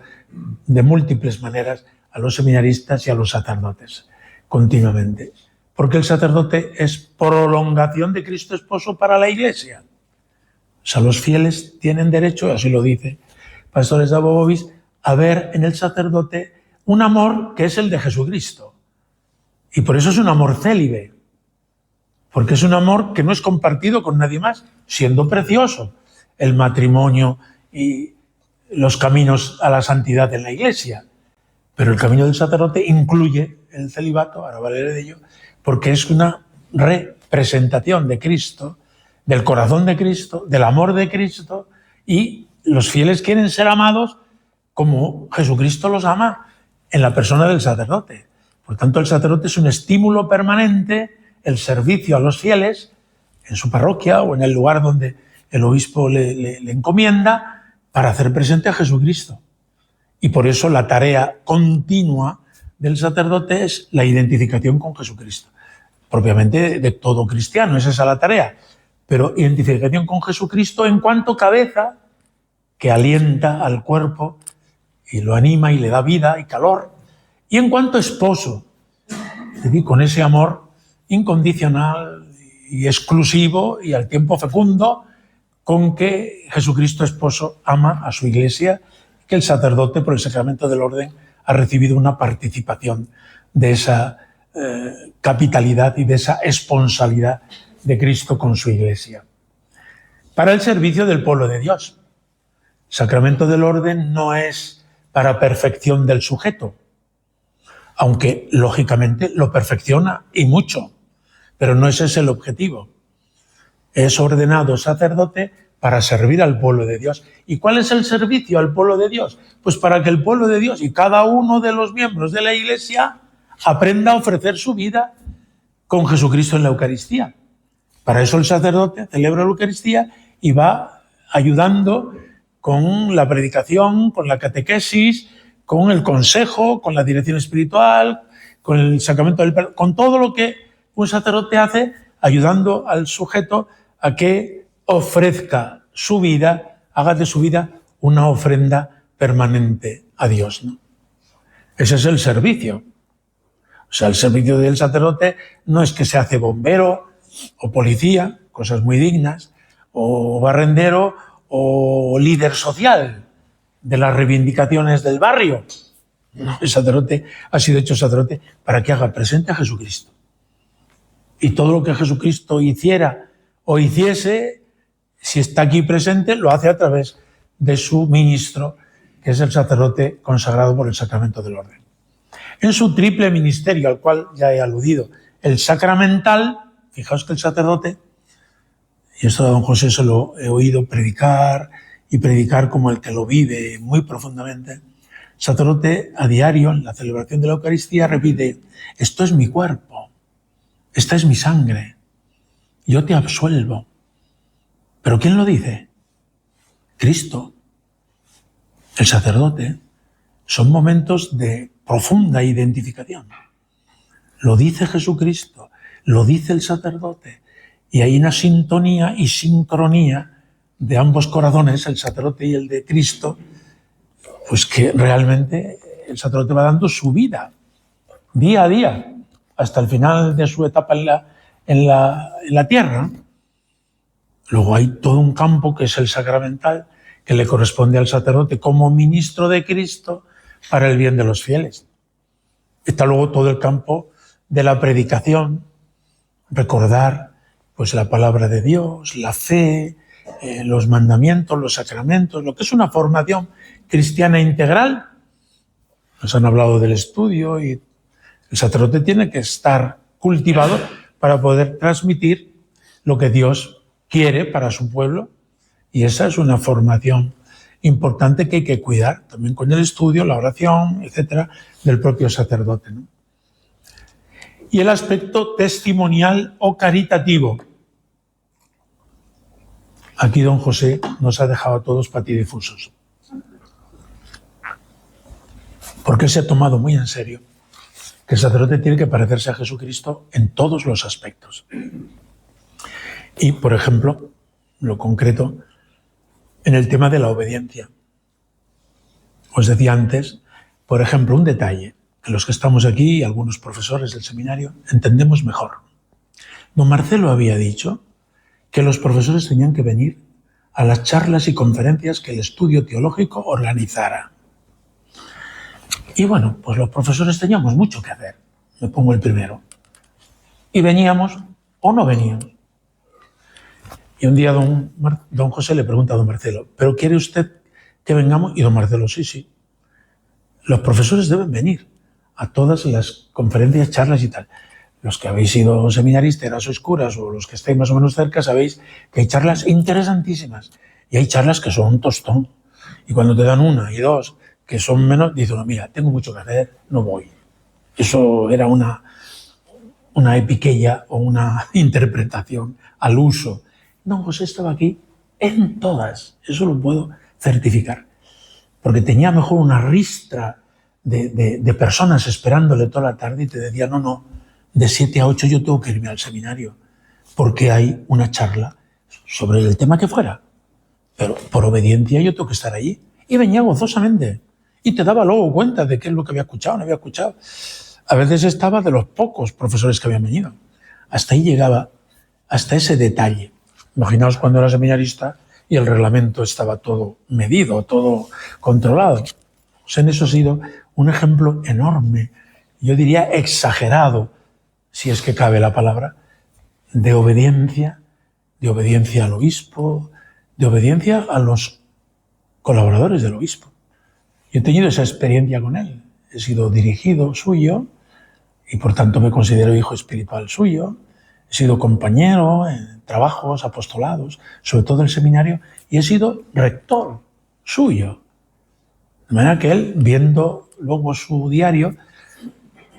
de múltiples maneras a los seminaristas y a los sacerdotes, continuamente. Porque el sacerdote es prolongación de Cristo esposo para la iglesia. O sea, los fieles tienen derecho, así lo dice Pastores de Abobovis, a ver en el sacerdote un amor que es el de Jesucristo. Y por eso es un amor célibe. Porque es un amor que no es compartido con nadie más, siendo precioso el matrimonio y los caminos a la santidad en la iglesia. Pero el camino del sacerdote incluye el celibato, ahora hablaré de ello, porque es una representación de Cristo, del corazón de Cristo, del amor de Cristo, y los fieles quieren ser amados como Jesucristo los ama, en la persona del sacerdote. Por tanto, el sacerdote es un estímulo permanente, el servicio a los fieles en su parroquia o en el lugar donde el obispo le encomienda, para hacer presente a Jesucristo. Y por eso la tarea continua del sacerdote es la identificación con Jesucristo. Propiamente de todo cristiano, es esa la tarea. Pero identificación con Jesucristo en cuanto cabeza que alienta al cuerpo y lo anima y le da vida y calor. Y en cuanto esposo, es decir, con ese amor incondicional y exclusivo y al tiempo fecundo con que Jesucristo esposo ama a su iglesia, que el sacerdote por el sacramento del orden ha recibido una participación de esa capitalidad y de esa esponsalidad de Cristo con su iglesia. Para el servicio del pueblo de Dios. El sacramento del orden no es para perfección del sujeto, aunque lógicamente lo perfecciona y mucho, pero no ese es el objetivo. Es ordenado sacerdote para servir al pueblo de Dios. ¿Y cuál es el servicio al pueblo de Dios? Pues para que el pueblo de Dios y cada uno de los miembros de la Iglesia aprenda a ofrecer su vida con Jesucristo en la Eucaristía. Para eso el sacerdote celebra la Eucaristía y va ayudando con la predicación, con la catequesis, con el consejo, con la dirección espiritual, con el sacramento del perdón, con todo lo que un sacerdote hace, ayudando al sujeto a que ofrezca su vida, haga de su vida una ofrenda permanente a Dios, ¿no? Ese es el servicio. O sea, el servicio del sacerdote no es que se hace bombero o policía, cosas muy dignas, o barrendero o líder social de las reivindicaciones del barrio. No, el sacerdote ha sido hecho sacerdote para que haga presente a Jesucristo. Y todo lo que Jesucristo hiciera o hiciese, si está aquí presente, lo hace a través de su ministro, que es el sacerdote consagrado por el sacramento del orden. En su triple ministerio, al cual ya he aludido, el sacramental, fijaos que el sacerdote, y esto a don José se lo he oído predicar y predicar como el que lo vive muy profundamente, el sacerdote a diario, en la celebración de la Eucaristía, repite: esto es mi cuerpo, esta es mi sangre, yo te absuelvo. ¿Pero quién lo dice? Cristo. El sacerdote. Son momentos de profunda identificación. Lo dice Jesucristo, lo dice el sacerdote, y hay una sintonía y sincronía de ambos corazones, el sacerdote y el de Cristo, pues que realmente el sacerdote va dando su vida, día a día, hasta el final de su etapa en la tierra. Luego hay todo un campo que es el sacramental, que le corresponde al sacerdote como ministro de Cristo para el bien de los fieles. Está luego todo el campo de la predicación, recordar pues la palabra de Dios, la fe, los mandamientos, los sacramentos, lo que es una formación cristiana integral. Nos han hablado del estudio y el sacerdote tiene que estar cultivado para poder transmitir lo que Dios quiere para su pueblo, y esa es una formación importante que hay que cuidar, también con el estudio, la oración, etcétera, del propio sacerdote, ¿no? Y el aspecto testimonial o caritativo. Aquí don José nos ha dejado a todos patidifusos, porque se ha tomado muy en serio que el sacerdote tiene que parecerse a Jesucristo en todos los aspectos. Y, por ejemplo, lo concreto, en el tema de la obediencia. Os decía antes, por ejemplo, un detalle que los que estamos aquí y algunos profesores del seminario entendemos mejor. Don Marcelo había dicho que los profesores tenían que venir a las charlas y conferencias que el estudio teológico organizara. Y bueno, pues los profesores teníamos mucho que hacer. Me pongo el primero. Y veníamos o no veníamos. Y un día don José le pregunta a don Marcelo: ¿pero quiere usted que vengamos? Y don Marcelo: sí. Los profesores deben venir a todas las conferencias, charlas y tal. Los que habéis sido seminaristas, sois curas, o los que estáis más o menos cerca, sabéis que hay charlas interesantísimas. Y hay charlas que son un tostón. Y cuando te dan una y dos, que son menos, dice uno, mira, tengo mucho que hacer, no voy. Eso era una epiqueia o una interpretación al uso. Don José estaba aquí en todas, eso lo puedo certificar, porque tenía mejor una ristra de personas esperándole toda la tarde y te decía, no, de 7 a 8 yo tengo que irme al seminario, porque hay una charla sobre el tema que fuera, pero por obediencia yo tengo que estar allí. Y venía gozosamente y te daba luego cuenta de qué es lo que había escuchado, no había escuchado. A veces estaba de los pocos profesores que habían venido. Hasta ahí llegaba, hasta ese detalle. Imaginaos cuando era seminarista y el reglamento estaba todo medido, todo controlado. Pues en eso ha sido un ejemplo enorme, yo diría exagerado, si es que cabe la palabra, de obediencia al obispo, de obediencia a los colaboradores del obispo. Yo he tenido esa experiencia con él. He sido dirigido suyo y por tanto me considero hijo espiritual suyo. He sido compañero en trabajos, apostolados, sobre todo en el seminario, y he sido rector suyo. De manera que él, viendo luego su diario,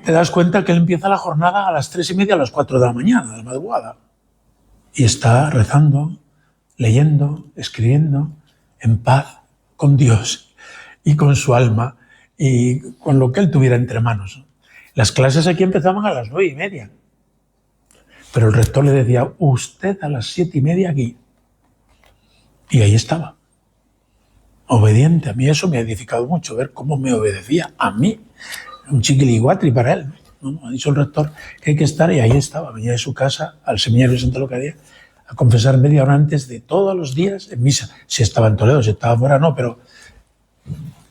te das cuenta que él empieza la jornada a las 3:30, a las 4 de la mañana, de la madrugada. Y está rezando, leyendo, escribiendo, en paz con Dios y con su alma y con lo que él tuviera entre manos. Las clases aquí empezaban a las 9:30. Pero el rector le decía, usted a las 7:30 aquí. Y ahí estaba, obediente. A mí eso me ha edificado mucho, ver cómo me obedecía a mí. Un chiquiliguatri para él. ¿No? Ha dicho el rector que hay que estar y ahí estaba. Venía de su casa al seminario de Santa Locadía a confesar media hora antes de todos los días en misa. Si estaba en Toledo, si estaba fuera, no, pero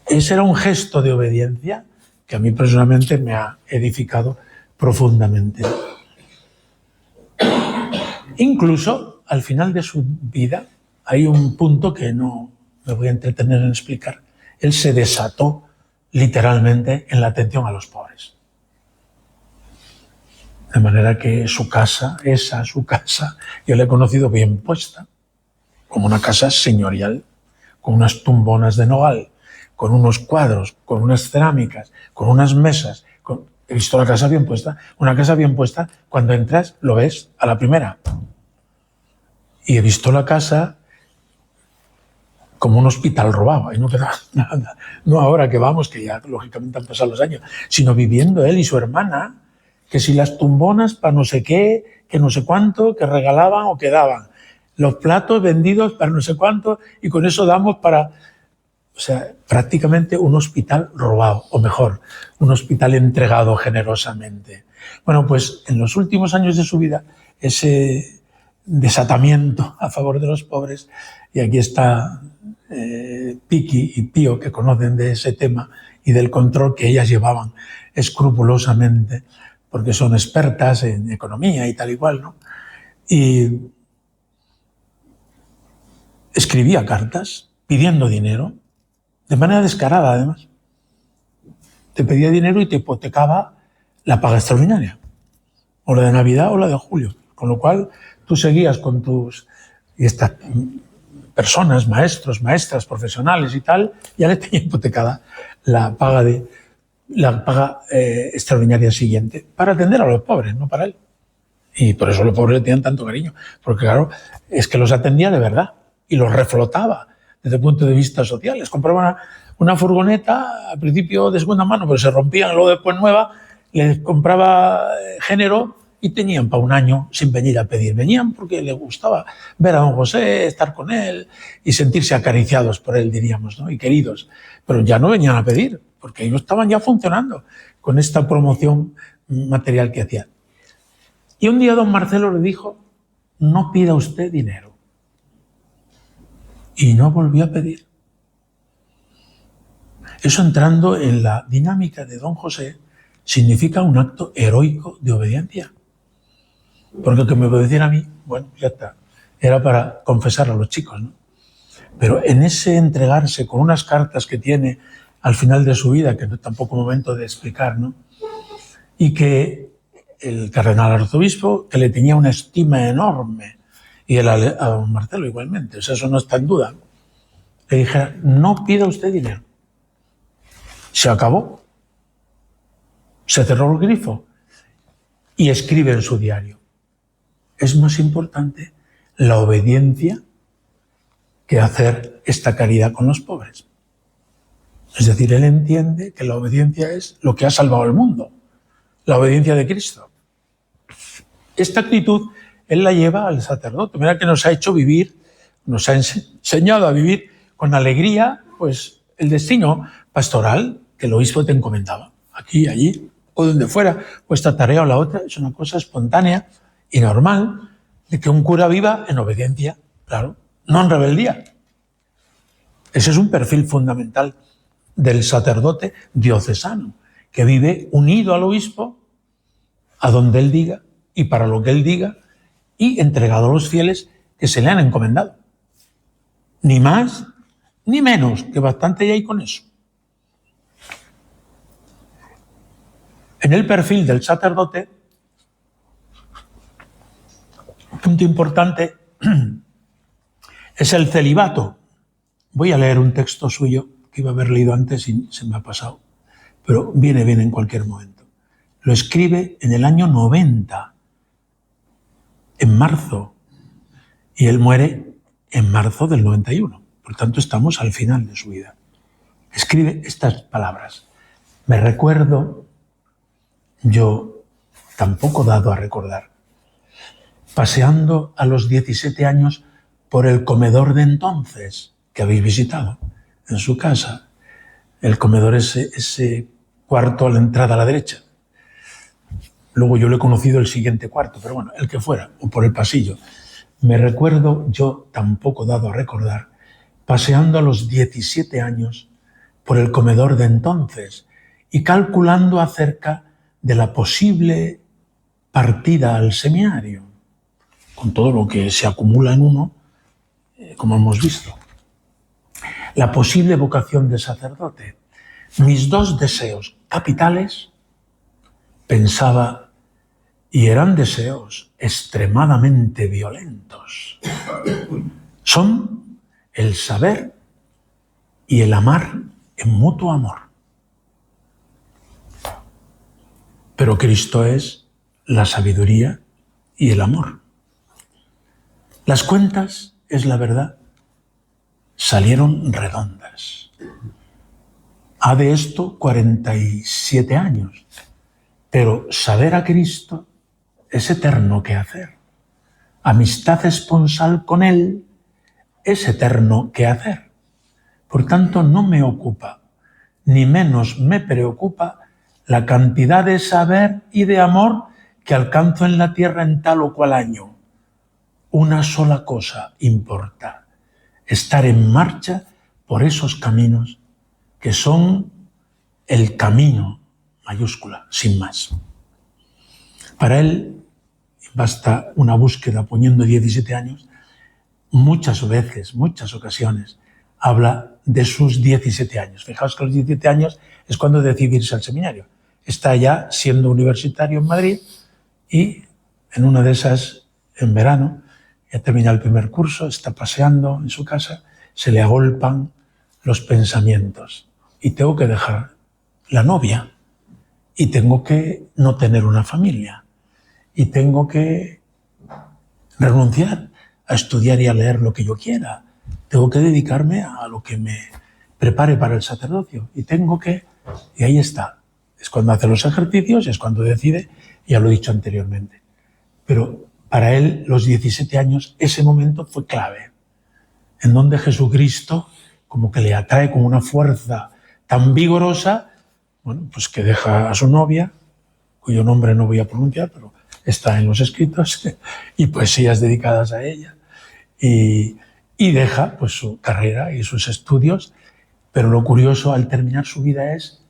ese era un gesto de obediencia que a mí personalmente me ha edificado profundamente. Incluso al final de su vida hay un punto que no me voy a entretener en explicar. Él se desató literalmente en la atención a los pobres. De manera que su casa, su casa, yo la he conocido bien puesta, como una casa señorial, con unas tumbonas de nogal, con unos cuadros, con unas cerámicas, con unas mesas. He visto la casa bien puesta. Una casa bien puesta, cuando entras, lo ves a la primera. Y he visto la casa como un hospital robado, y no quedaba nada. No ahora que vamos, que ya lógicamente han pasado los años, sino viviendo él y su hermana, que si las tumbonas para no sé qué, que no sé cuánto, que regalaban o que daban. Los platos vendidos para no sé cuánto, y con eso damos para... O sea, prácticamente un hospital robado, o mejor, un hospital entregado generosamente. Bueno, pues en los últimos años de su vida, ese desatamiento a favor de los pobres, y aquí está Piqui y Pío, que conocen de ese tema y del control que ellas llevaban escrupulosamente, porque son expertas en economía y tal y cual, ¿no? Y escribía cartas pidiendo dinero, de manera descarada, además. Te pedía dinero y te hipotecaba la paga extraordinaria, o la de Navidad o la de julio. Con lo cual, tú seguías con tus... Y estas personas, maestros, maestras, profesionales y tal, ya le tenían hipotecada la paga extraordinaria siguiente, para atender a los pobres, no para él. Y por eso los pobres le tenían tanto cariño, porque claro, es que los atendía de verdad y los reflotaba desde el punto de vista social. Les compraban una furgoneta, al principio de segunda mano, pero se rompían, luego después nueva, les compraba género y tenían para un año sin venir a pedir. Venían porque les gustaba ver a don José, estar con él y sentirse acariciados por él, diríamos, ¿no? Y queridos. Pero ya no venían a pedir, porque ellos estaban ya funcionando con esta promoción material que hacían. Y un día don Marcelo le dijo, no pida usted dinero. Y no volvió a pedir. Eso, entrando en la dinámica de don José, significa un acto heroico de obediencia. Porque que me obedeciera a mí, bueno, ya está. Era para confesar a los chicos, ¿no? Pero en ese entregarse con unas cartas que tiene al final de su vida, que no es tampoco momento de explicar, ¿no? Y que el cardenal arzobispo, que le tenía una estima enorme, y a don Marcelo igualmente, o sea, eso no está en duda, le dijera, no pida usted dinero. Se acabó. Se cerró el grifo. Y escribe en su diario: es más importante la obediencia que hacer esta caridad con los pobres. Es decir, él entiende que la obediencia es lo que ha salvado el mundo, la obediencia de Cristo. Esta actitud él la lleva al sacerdote. Mira que nos ha hecho vivir, nos ha enseñado a vivir con alegría, pues el destino pastoral que el obispo te encomendaba. Aquí, allí o donde fuera, vuestra tarea o la otra es una cosa espontánea y normal de que un cura viva en obediencia, claro, no en rebeldía. Ese es un perfil fundamental del sacerdote diocesano, que vive unido al obispo, a donde él diga y para lo que él diga, y entregado a los fieles que se le han encomendado. Ni más ni menos, que bastante ya hay con eso. En el perfil del sacerdote, un punto importante es el celibato. Voy a leer un texto suyo que iba a haber leído antes y se me ha pasado, pero viene bien en cualquier momento. Lo escribe en el año 90, en marzo, y él muere en marzo del 91. Por tanto, estamos al final de su vida. Escribe estas palabras: me recuerdo, yo tampoco dado a recordar, paseando a los 17 años por el comedor de entonces, que habéis visitado, en su casa. El comedor es ese cuarto a la entrada a la derecha. Luego yo le he conocido el siguiente cuarto, pero bueno, el que fuera, o por el pasillo. Me recuerdo, yo tampoco dado a recordar, paseando a los 17 años por el comedor de entonces y calculando acerca de la posible partida al seminario, con todo lo que se acumula en uno, como hemos visto. La posible vocación de sacerdote. Mis dos deseos capitales, pensaba, y eran deseos extremadamente violentos, son el saber y el amar en mutuo amor. Pero Cristo es la sabiduría y el amor. Las cuentas, es la verdad, salieron redondas. Ha de esto 47 años, pero saber a Cristo es eterno que hacer. Amistad esponsal con Él es eterno que hacer. Por tanto, no me ocupa, ni menos me preocupa la cantidad de saber y de amor que alcanzo en la tierra en tal o cual año. Una sola cosa importa: estar en marcha por esos caminos que son el camino, mayúscula, sin más. Para él basta una búsqueda poniendo 17 años. Muchas veces, muchas ocasiones, habla de sus 17 años. Fijaos que a los 17 años es cuando decide irse al seminario. Está ya siendo universitario en Madrid y en una de esas, en verano, ya termina el primer curso, está paseando en su casa, se le agolpan los pensamientos. Y tengo que dejar la novia, y tengo que no tener una familia, y tengo que renunciar a estudiar y a leer lo que yo quiera. Tengo que dedicarme a lo que me prepare para el sacerdocio. Y tengo que... Y ahí está. Es cuando hace los ejercicios, es cuando decide, ya lo he dicho anteriormente. Pero para él, los 17 años, ese momento fue clave, en donde Jesucristo como que le atrae con una fuerza tan vigorosa, bueno, pues que deja a su novia, cuyo nombre no voy a pronunciar, pero está en los escritos, y poesías dedicadas a ella, y deja pues su carrera y sus estudios. Pero lo curioso al terminar su vida es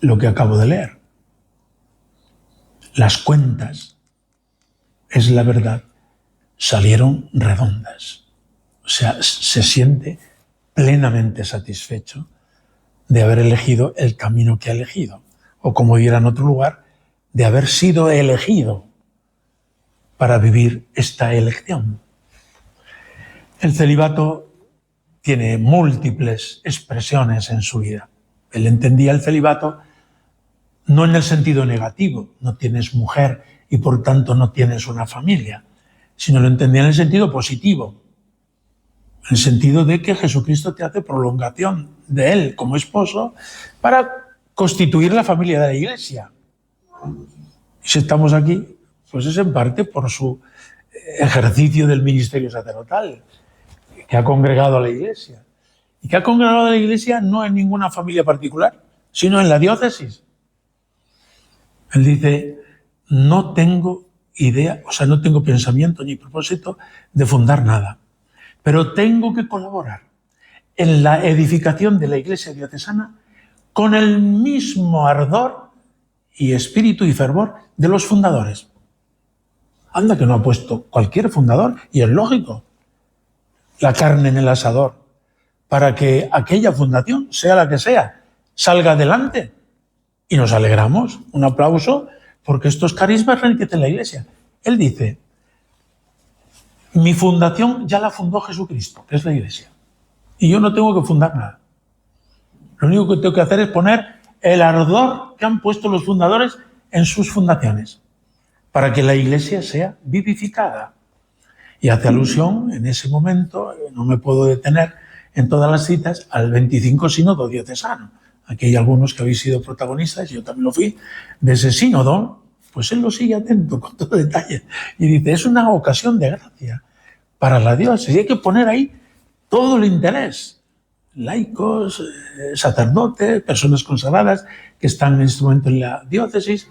lo que acabo de leer. Las cuentas, es la verdad, salieron redondas. O sea, se siente plenamente satisfecho de haber elegido el camino que ha elegido, o como diera en otro lugar, de haber sido elegido para vivir esta elección. El celibato tiene múltiples expresiones en su vida. Él entendía el celibato no en el sentido negativo, no tienes mujer y por tanto no tienes una familia, sino lo entendía en el sentido positivo, en el sentido de que Jesucristo te hace prolongación de él como esposo para constituir la familia de la Iglesia. Y si estamos aquí, pues es en parte por su ejercicio del ministerio sacerdotal, que ha congregado a la Iglesia. Y que ha congregado a la Iglesia no en ninguna familia particular, sino en la diócesis. Él dice, no tengo idea, o sea, no tengo pensamiento ni propósito de fundar nada, pero tengo que colaborar en la edificación de la Iglesia diocesana con el mismo ardor y espíritu y fervor de los fundadores. Anda que no ha puesto cualquier fundador, y es lógico, la carne en el asador, para que aquella fundación, sea la que sea, salga adelante. Y nos alegramos. Un aplauso, porque estos carismas enriquecen la Iglesia. Él dice, mi fundación ya la fundó Jesucristo, que es la Iglesia. Y yo no tengo que fundar nada. Lo único que tengo que hacer es poner el ardor que han puesto los fundadores en sus fundaciones, para que la Iglesia sea vivificada. Y hace alusión, en ese momento, no me puedo detener en todas las citas, al 25 sínodo diocesano. Aquí hay algunos que habéis sido protagonistas, yo también lo fui, de ese sínodo, pues él lo sigue atento con todo detalle. Y dice, es una ocasión de gracia para la diócesis. Y hay que poner ahí todo el interés. Laicos, sacerdotes, personas consagradas que están en este momento en la diócesis,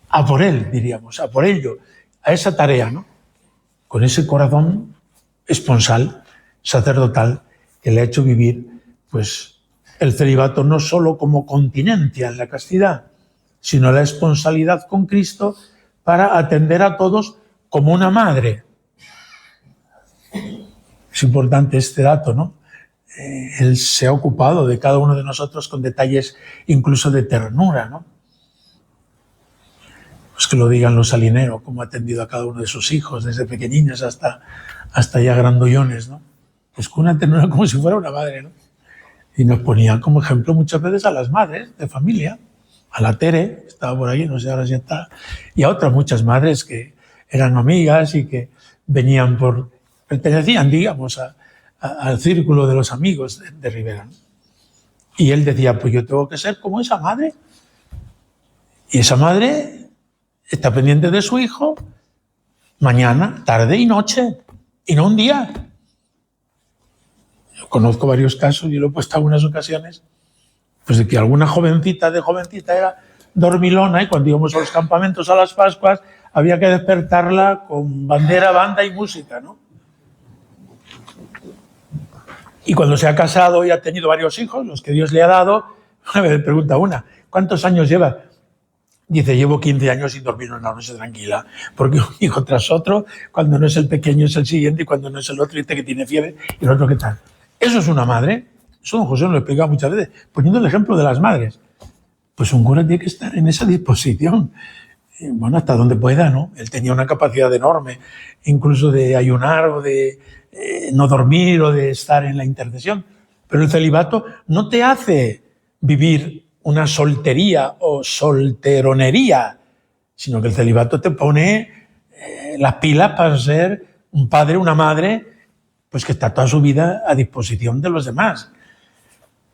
a por él, diríamos, a por ello, a esa tarea, ¿no? Con ese corazón esponsal, sacerdotal, que le ha hecho vivir, pues, el celibato no solo como continencia en la castidad, sino la esponsalidad con Cristo para atender a todos como una madre. Es importante este dato, ¿no? Él se ha ocupado de cada uno de nosotros con detalles incluso de ternura, ¿no? Pues que lo digan los salineros, cómo ha atendido a cada uno de sus hijos, desde pequeñines hasta ya grandullones, ¿no? Pues con una ternura como si fuera una madre, ¿no? Y nos ponían como ejemplo muchas veces a las madres de familia, a la Tere, que estaba por ahí, no sé ahora si está, y a otras muchas madres que eran amigas y que venían pertenecían, digamos, al círculo de los amigos de Ribera. Y él decía, pues yo tengo que ser como esa madre. Y esa madre está pendiente de su hijo mañana, tarde y noche, y no un día. Yo conozco varios casos, y lo he puesto en algunas ocasiones, pues de que alguna jovencita era dormilona, y cuando íbamos a los campamentos a las Pascuas había que despertarla con bandera, banda y música, ¿no? Y cuando se ha casado y ha tenido varios hijos, los que Dios le ha dado, me pregunta una, ¿cuántos años lleva? Dice, llevo 15 años sin dormir una noche tranquila, porque un hijo tras otro, cuando no es el pequeño es el siguiente, y cuando no es el otro dice que tiene fiebre, y el otro qué tal. Eso es una madre. Eso don José nos lo ha explicado muchas veces, poniendo el ejemplo de las madres. Pues un cura tiene que estar en esa disposición, bueno, hasta donde pueda, ¿no? Él tenía una capacidad enorme, incluso de ayunar o de no dormir o de estar en la intercesión. Pero el celibato no te hace vivir una soltería o solteronería, sino que el celibato te pone las pilas para ser un padre, una madre, pues que está toda su vida a disposición de los demás.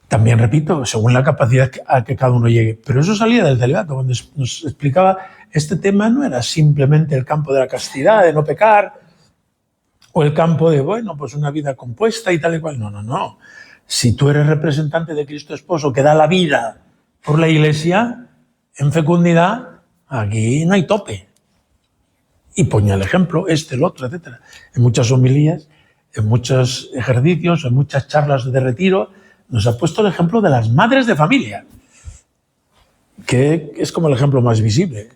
También, repito, según la capacidad a que cada uno llegue. Pero eso salía del celibato. Cuando nos explicaba este tema, no era simplemente el campo de la castidad, de no pecar, o el campo de, bueno, pues una vida compuesta y tal y cual. No. Si tú eres representante de Cristo Esposo, que da la vida por la Iglesia, en fecundidad, aquí no hay tope. Y ponía el ejemplo, el otro, etc. En muchas homilías, en muchos ejercicios, en muchas charlas de retiro, nos ha puesto el ejemplo de las madres de familia, que es como el ejemplo más visible,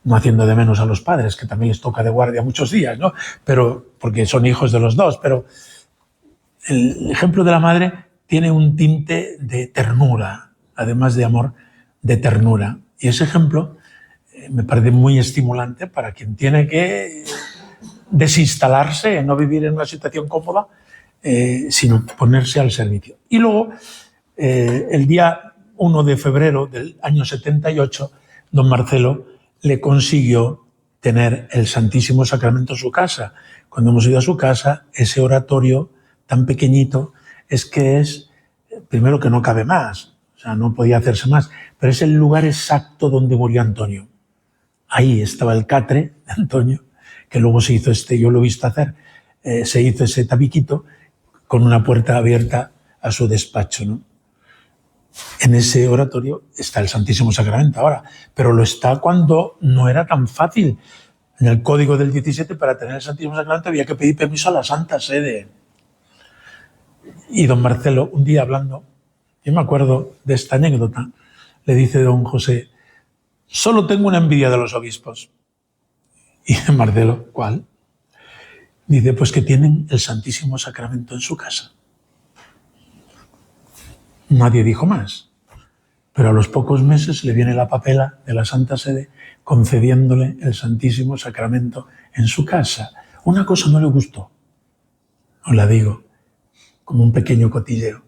no haciendo de menos a los padres, que también les toca de guardia muchos días, ¿no? Pero, porque son hijos de los dos, pero el ejemplo de la madre tiene un tinte de ternura, además de amor, de ternura. Y ese ejemplo me parece muy estimulante para quien tiene que desinstalarse, no vivir en una situación cómoda, sino ponerse al servicio. Y luego, el día 1 de febrero del año 78, don Marcelo le consiguió tener el Santísimo Sacramento en su casa. Cuando hemos ido a su casa, ese oratorio tan pequeñito es primero que no cabe más, o sea, no podía hacerse más, pero es el lugar exacto donde murió Antonio. Ahí estaba el catre de Antonio, que luego se hizo yo lo he visto hacer, se hizo ese tabiquito con una puerta abierta a su despacho, ¿no? En ese oratorio está el Santísimo Sacramento ahora, pero lo está cuando no era tan fácil. En el Código del 17, para tener el Santísimo Sacramento había que pedir permiso a la Santa Sede. Y don Marcelo, un día hablando, yo me acuerdo de esta anécdota, le dice don José: solo tengo una envidia de los obispos. Y don Marcelo: ¿cuál? Dice: pues que tienen el Santísimo Sacramento en su casa. Nadie dijo más. Pero a los pocos meses le viene la papela de la Santa Sede concediéndole el Santísimo Sacramento en su casa. Una cosa no le gustó, os la digo, como un pequeño cotilleo.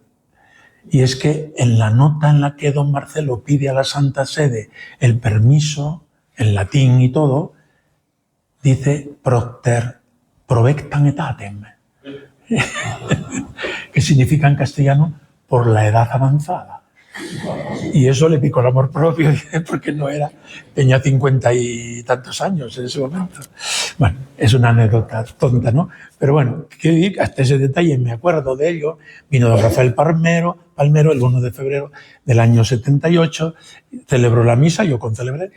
Y es que en la nota en la que don Marcelo pide a la Santa Sede el permiso, en latín y todo, dice propter provectam etatem, que significa en castellano por la edad avanzada. Y eso le picó el amor propio, porque no era, tenía 50 y tantos años en ese momento. Bueno, es una anécdota tonta, ¿no? Pero bueno, hasta ese detalle me acuerdo de ello. Vino don Rafael Palmero el 1 de febrero del año 78, celebró la misa, yo concelebré.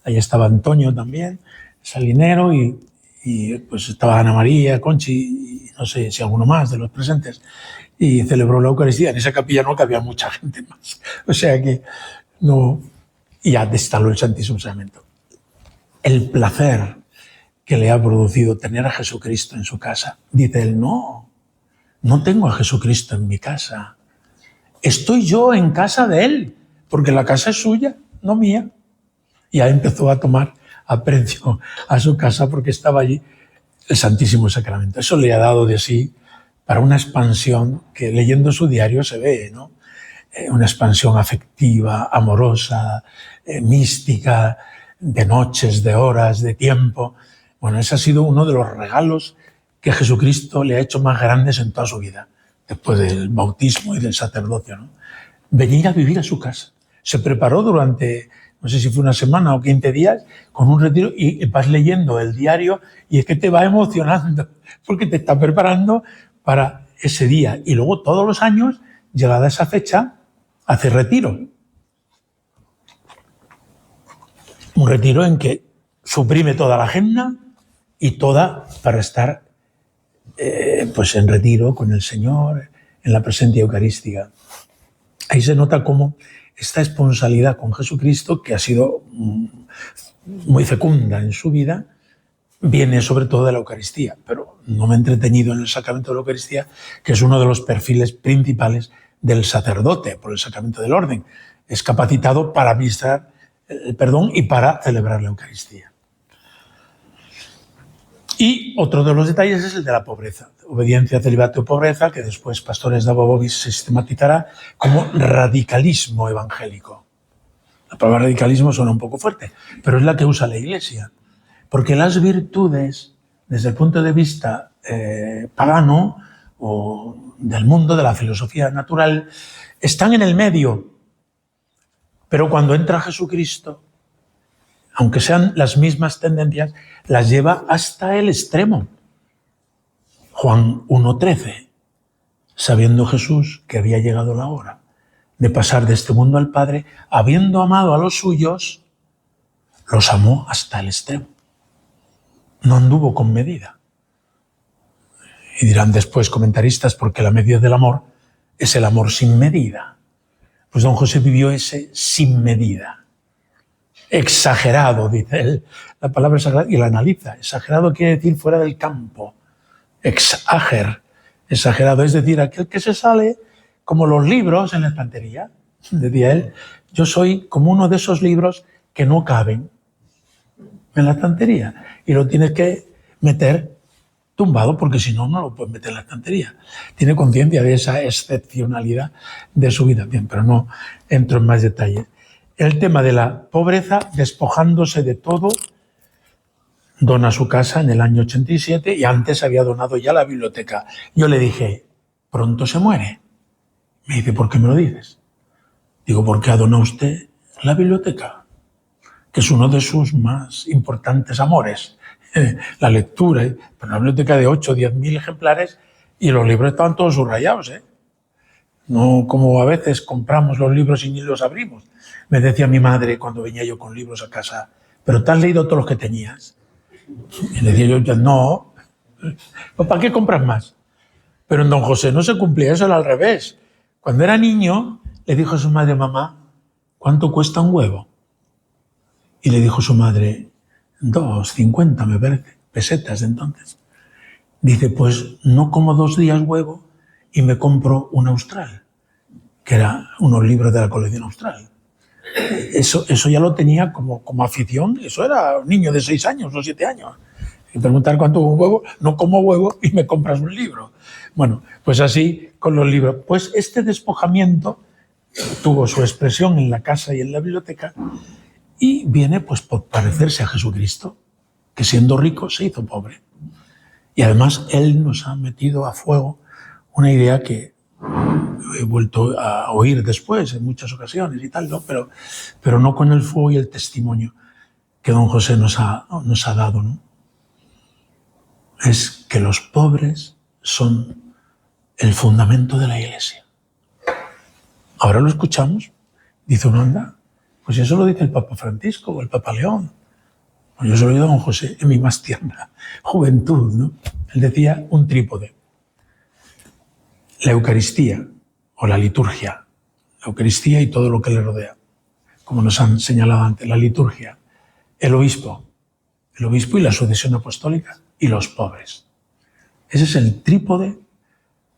Ahí estaba Antonio también, Salinero, y pues estaba Ana María, Conchi, y no sé si alguno más de los presentes. Y celebró la Eucaristía. En esa capilla no cabía mucha gente más. O sea que no. Y ya instaló el Santísimo Sacramento. El placer que le ha producido tener a Jesucristo en su casa. Dice él: no tengo a Jesucristo en mi casa. Estoy yo en casa de él, porque la casa es suya, no mía. Y ya empezó a tomar aprecio a su casa porque estaba allí el Santísimo Sacramento. Eso le ha dado de sí para una expansión que, leyendo su diario, se ve, ¿no? Una expansión afectiva, amorosa, mística, de noches, de horas, de tiempo. Bueno, ese ha sido uno de los regalos que Jesucristo le ha hecho más grandes en toda su vida, después del bautismo y del sacerdocio, ¿no? Venir a vivir a su casa. Se preparó durante, no sé si fue una semana o 15 días, con un retiro, y vas leyendo el diario y es que te va emocionando, porque te está preparando para ese día. Y luego todos los años, llegada esa fecha, hace retiro. Un retiro en que suprime toda la agenda y toda para estar pues en retiro con el Señor, en la presencia eucarística. Ahí se nota cómo esta esponsalidad con Jesucristo, que ha sido muy fecunda en su vida, viene sobre todo de la Eucaristía, pero no me he entretenido en el sacramento de la Eucaristía, que es uno de los perfiles principales del sacerdote por el sacramento del orden. Es capacitado para administrar el perdón y para celebrar la Eucaristía. Y otro de los detalles es el de la pobreza. Obediencia, celibato y pobreza, que después Pastores de Bobovis sistematizará como radicalismo evangélico. La palabra radicalismo suena un poco fuerte, pero es la que usa la Iglesia. Porque las virtudes, desde el punto de vista pagano o del mundo, de la filosofía natural, están en el medio. Pero cuando entra Jesucristo, aunque sean las mismas tendencias, las lleva hasta el extremo. Juan 1:13, sabiendo Jesús que había llegado la hora de pasar de este mundo al Padre, habiendo amado a los suyos, los amó hasta el extremo. No anduvo con medida. Y dirán después comentaristas, porque la medida del amor es el amor sin medida. Pues don José vivió ese sin medida. Exagerado, dice él. La palabra exagerado, y la analiza. Exagerado quiere decir fuera del campo. Exagerado, es decir, aquel que se sale como los libros en la estantería. Decía él: yo soy como uno de esos libros que no caben en la estantería y lo tienes que meter tumbado porque si no, no lo puedes meter en la estantería. Tiene conciencia de esa excepcionalidad de su vida. Bien, pero no entro en más detalles. El tema de la pobreza, despojándose de todo, dona su casa en el año 87 y antes había donado ya la biblioteca. Yo le dije, pronto se muere. Me dice, ¿por qué me lo dices? Digo, porque ha donado usted la biblioteca, que es uno de sus más importantes amores, la lectura. Pero una biblioteca de 8 o 10.000 ejemplares y los libros estaban todos subrayados, No como a veces compramos los libros y ni los abrimos. Me decía mi madre cuando venía yo con libros a casa, ¿pero te has leído todos los que tenías? Y le decía yo, no, pues ¿para qué compras más? Pero en Don José no se cumplía eso, era al revés. Cuando era niño, le dijo a su madre, mamá, ¿cuánto cuesta un huevo? Y le dijo su madre, 2,50 me parece, pesetas de entonces. Dice, pues no como 2 días huevo y me compro un Austral, que era unos libros de la colección Austral. Eso ya lo tenía como afición, eso era un niño de 6 años o 7 años. Y preguntar cuánto un huevo, no como huevo y me compras un libro. Bueno, pues así con los libros. Pues este despojamiento tuvo su expresión en la casa y en la biblioteca y viene pues por parecerse a Jesucristo, que siendo rico se hizo pobre. Y además él nos ha metido a fuego una idea que he vuelto a oír después en muchas ocasiones y tal, ¿no? Pero no con el fuego y el testimonio que don José nos ha dado, ¿no? Es que los pobres son el fundamento de la Iglesia. Ahora lo escuchamos, dice uno, anda, pues eso lo dice el Papa Francisco o el Papa León. Pues yo se lo he oído a don José en mi más tierna juventud, ¿no? Él decía un trípode. La Eucaristía o la liturgia, la Eucaristía y todo lo que le rodea, como nos han señalado antes, la liturgia, el obispo y la sucesión apostólica y los pobres. Ese es el trípode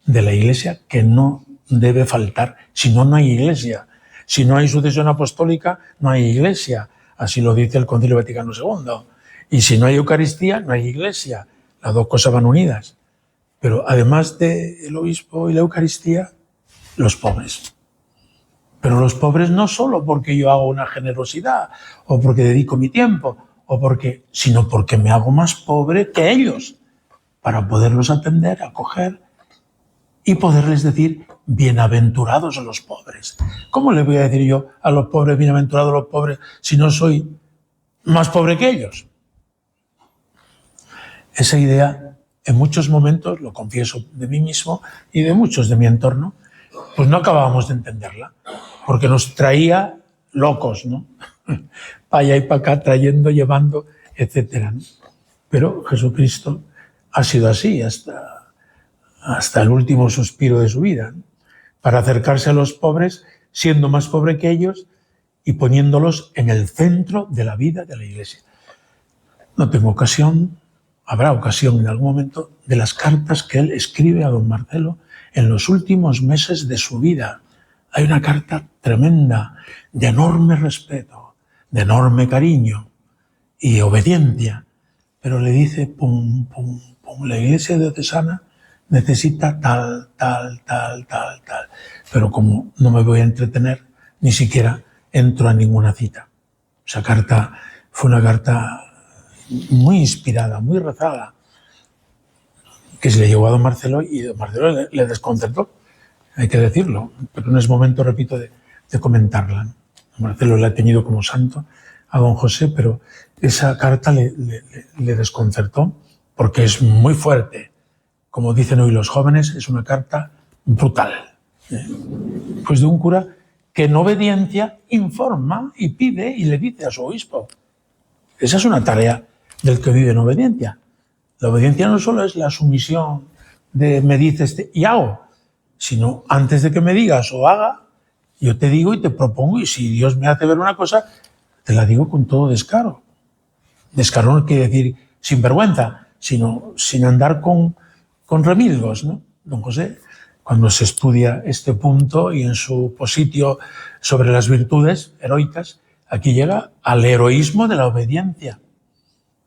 de la Iglesia que no debe faltar, si no, no hay Iglesia. Si no hay sucesión apostólica, no hay Iglesia. Así lo dice el Concilio Vaticano II. Y si no hay Eucaristía, no hay Iglesia. Las dos cosas van unidas. Pero además del obispo y la Eucaristía, los pobres. Pero los pobres no solo porque yo hago una generosidad o porque dedico mi tiempo, sino porque me hago más pobre que ellos para poderlos atender, acoger y poderles decir bienaventurados a los pobres. ¿Cómo le voy a decir yo a los pobres bienaventurados a los pobres si no soy más pobre que ellos? Esa idea, en muchos momentos, lo confieso de mí mismo y de muchos de mi entorno, pues no acabábamos de entenderla, porque nos traía locos, ¿no? Para allá y para acá, trayendo, llevando, etcétera, ¿no? Pero Jesucristo ha sido así hasta el último suspiro de su vida, ¿no? Para acercarse a los pobres, siendo más pobre que ellos y poniéndolos en el centro de la vida de la Iglesia. No tengo ocasión, habrá ocasión en algún momento, de las cartas que él escribe a don Marcelo en los últimos meses de su vida. Hay una carta tremenda, de enorme respeto, de enorme cariño y obediencia, pero le dice, pum, pum, pum, la Iglesia diocesana necesita tal. Pero como no me voy a entretener, ni siquiera entro a ninguna cita. Esa carta fue una carta muy inspirada, muy rezada, que se le llegó a don Marcelo y don Marcelo le desconcertó, hay que decirlo, pero no es momento, repito, de comentarla. Don Marcelo le ha tenido como santo a don José, pero esa carta le desconcertó porque es muy fuerte. Como dicen hoy los jóvenes, es una carta brutal. Pues de un cura que en obediencia informa y pide y le dice a su obispo. Esa es una tarea del que vive en obediencia. La obediencia no solo es la sumisión de me dices y hago, sino antes de que me digas o haga, yo te digo y te propongo, y si Dios me hace ver una cosa, te la digo con todo descaro. Descaro no quiere decir sin vergüenza, sino sin andar con remilgos, ¿no? Don José, cuando se estudia este punto y en su positio sobre las virtudes heroicas, aquí llega al heroísmo de la obediencia,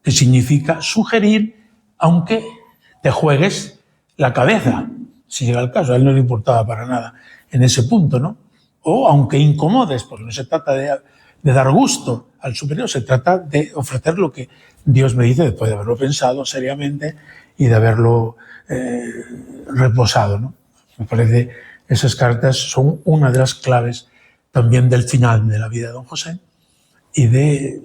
que significa sugerir, aunque te juegues la cabeza, si llega el caso. A él no le importaba para nada en ese punto, ¿no? O aunque incomodes, porque no se trata de dar gusto al superior, se trata de ofrecer lo que Dios me dice después de haberlo pensado seriamente y de haberlo reposado, ¿no? Me parece que esas cartas son una de las claves también del final de la vida de don José y de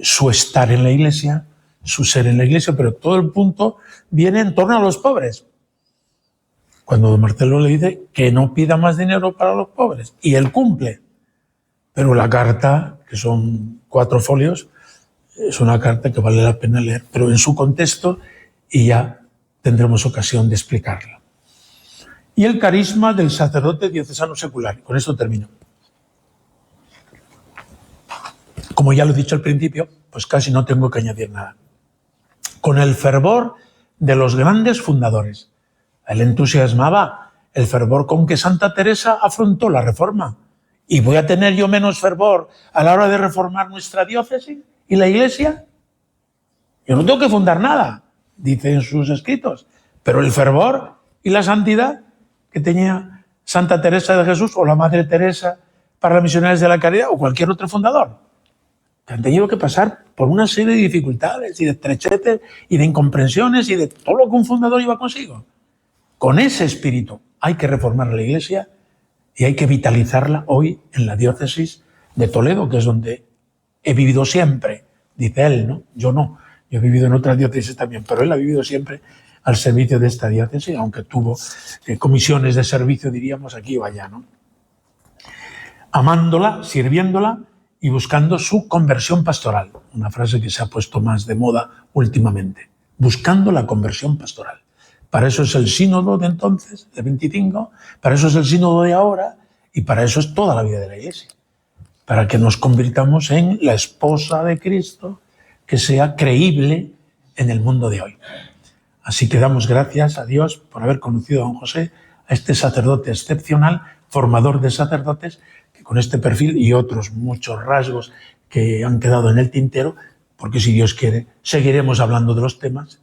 su estar en la Iglesia, su ser en la Iglesia, pero todo el punto viene en torno a los pobres. Cuando don Marcelo le dice que no pida más dinero para los pobres, y él cumple. Pero la carta, que son 4 folios, es una carta que vale la pena leer, pero en su contexto, y ya tendremos ocasión de explicarla. Y el carisma del sacerdote diocesano secular. Con esto termino. Como ya lo he dicho al principio, pues casi no tengo que añadir nada. Con el fervor de los grandes fundadores. A él entusiasmaba el fervor con que Santa Teresa afrontó la reforma. ¿Y voy a tener yo menos fervor a la hora de reformar nuestra diócesis y la Iglesia? Yo no tengo que fundar nada, dice en sus escritos, pero el fervor y la santidad que tenía Santa Teresa de Jesús o la Madre Teresa para las misioneras de la caridad o cualquier otro fundador, que han tenido que pasar por una serie de dificultades y de estrecheces y de incomprensiones y de todo lo que un fundador lleva consigo. Con ese espíritu hay que reformar la Iglesia y hay que vitalizarla hoy en la diócesis de Toledo, que es donde he vivido siempre, dice él, ¿no? Yo no, yo he vivido en otras diócesis también, pero él ha vivido siempre al servicio de esta diócesis, aunque tuvo comisiones de servicio, diríamos, aquí o allá, ¿no? Amándola, sirviéndola y buscando su conversión pastoral, una frase que se ha puesto más de moda últimamente, buscando la conversión pastoral. Para eso es el sínodo de entonces, de 25, para eso es el sínodo de ahora y para eso es toda la vida de la Iglesia. Para que nos convirtamos en la esposa de Cristo que sea creíble en el mundo de hoy. Así que damos gracias a Dios por haber conocido a don José, a este sacerdote excepcional, formador de sacerdotes, que con este perfil y otros muchos rasgos que han quedado en el tintero, porque si Dios quiere, seguiremos hablando de los temas.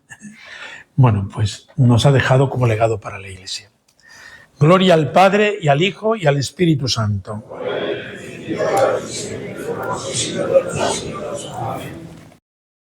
Bueno, pues nos ha dejado como legado para la Iglesia. Gloria al Padre y al Hijo y al Espíritu Santo.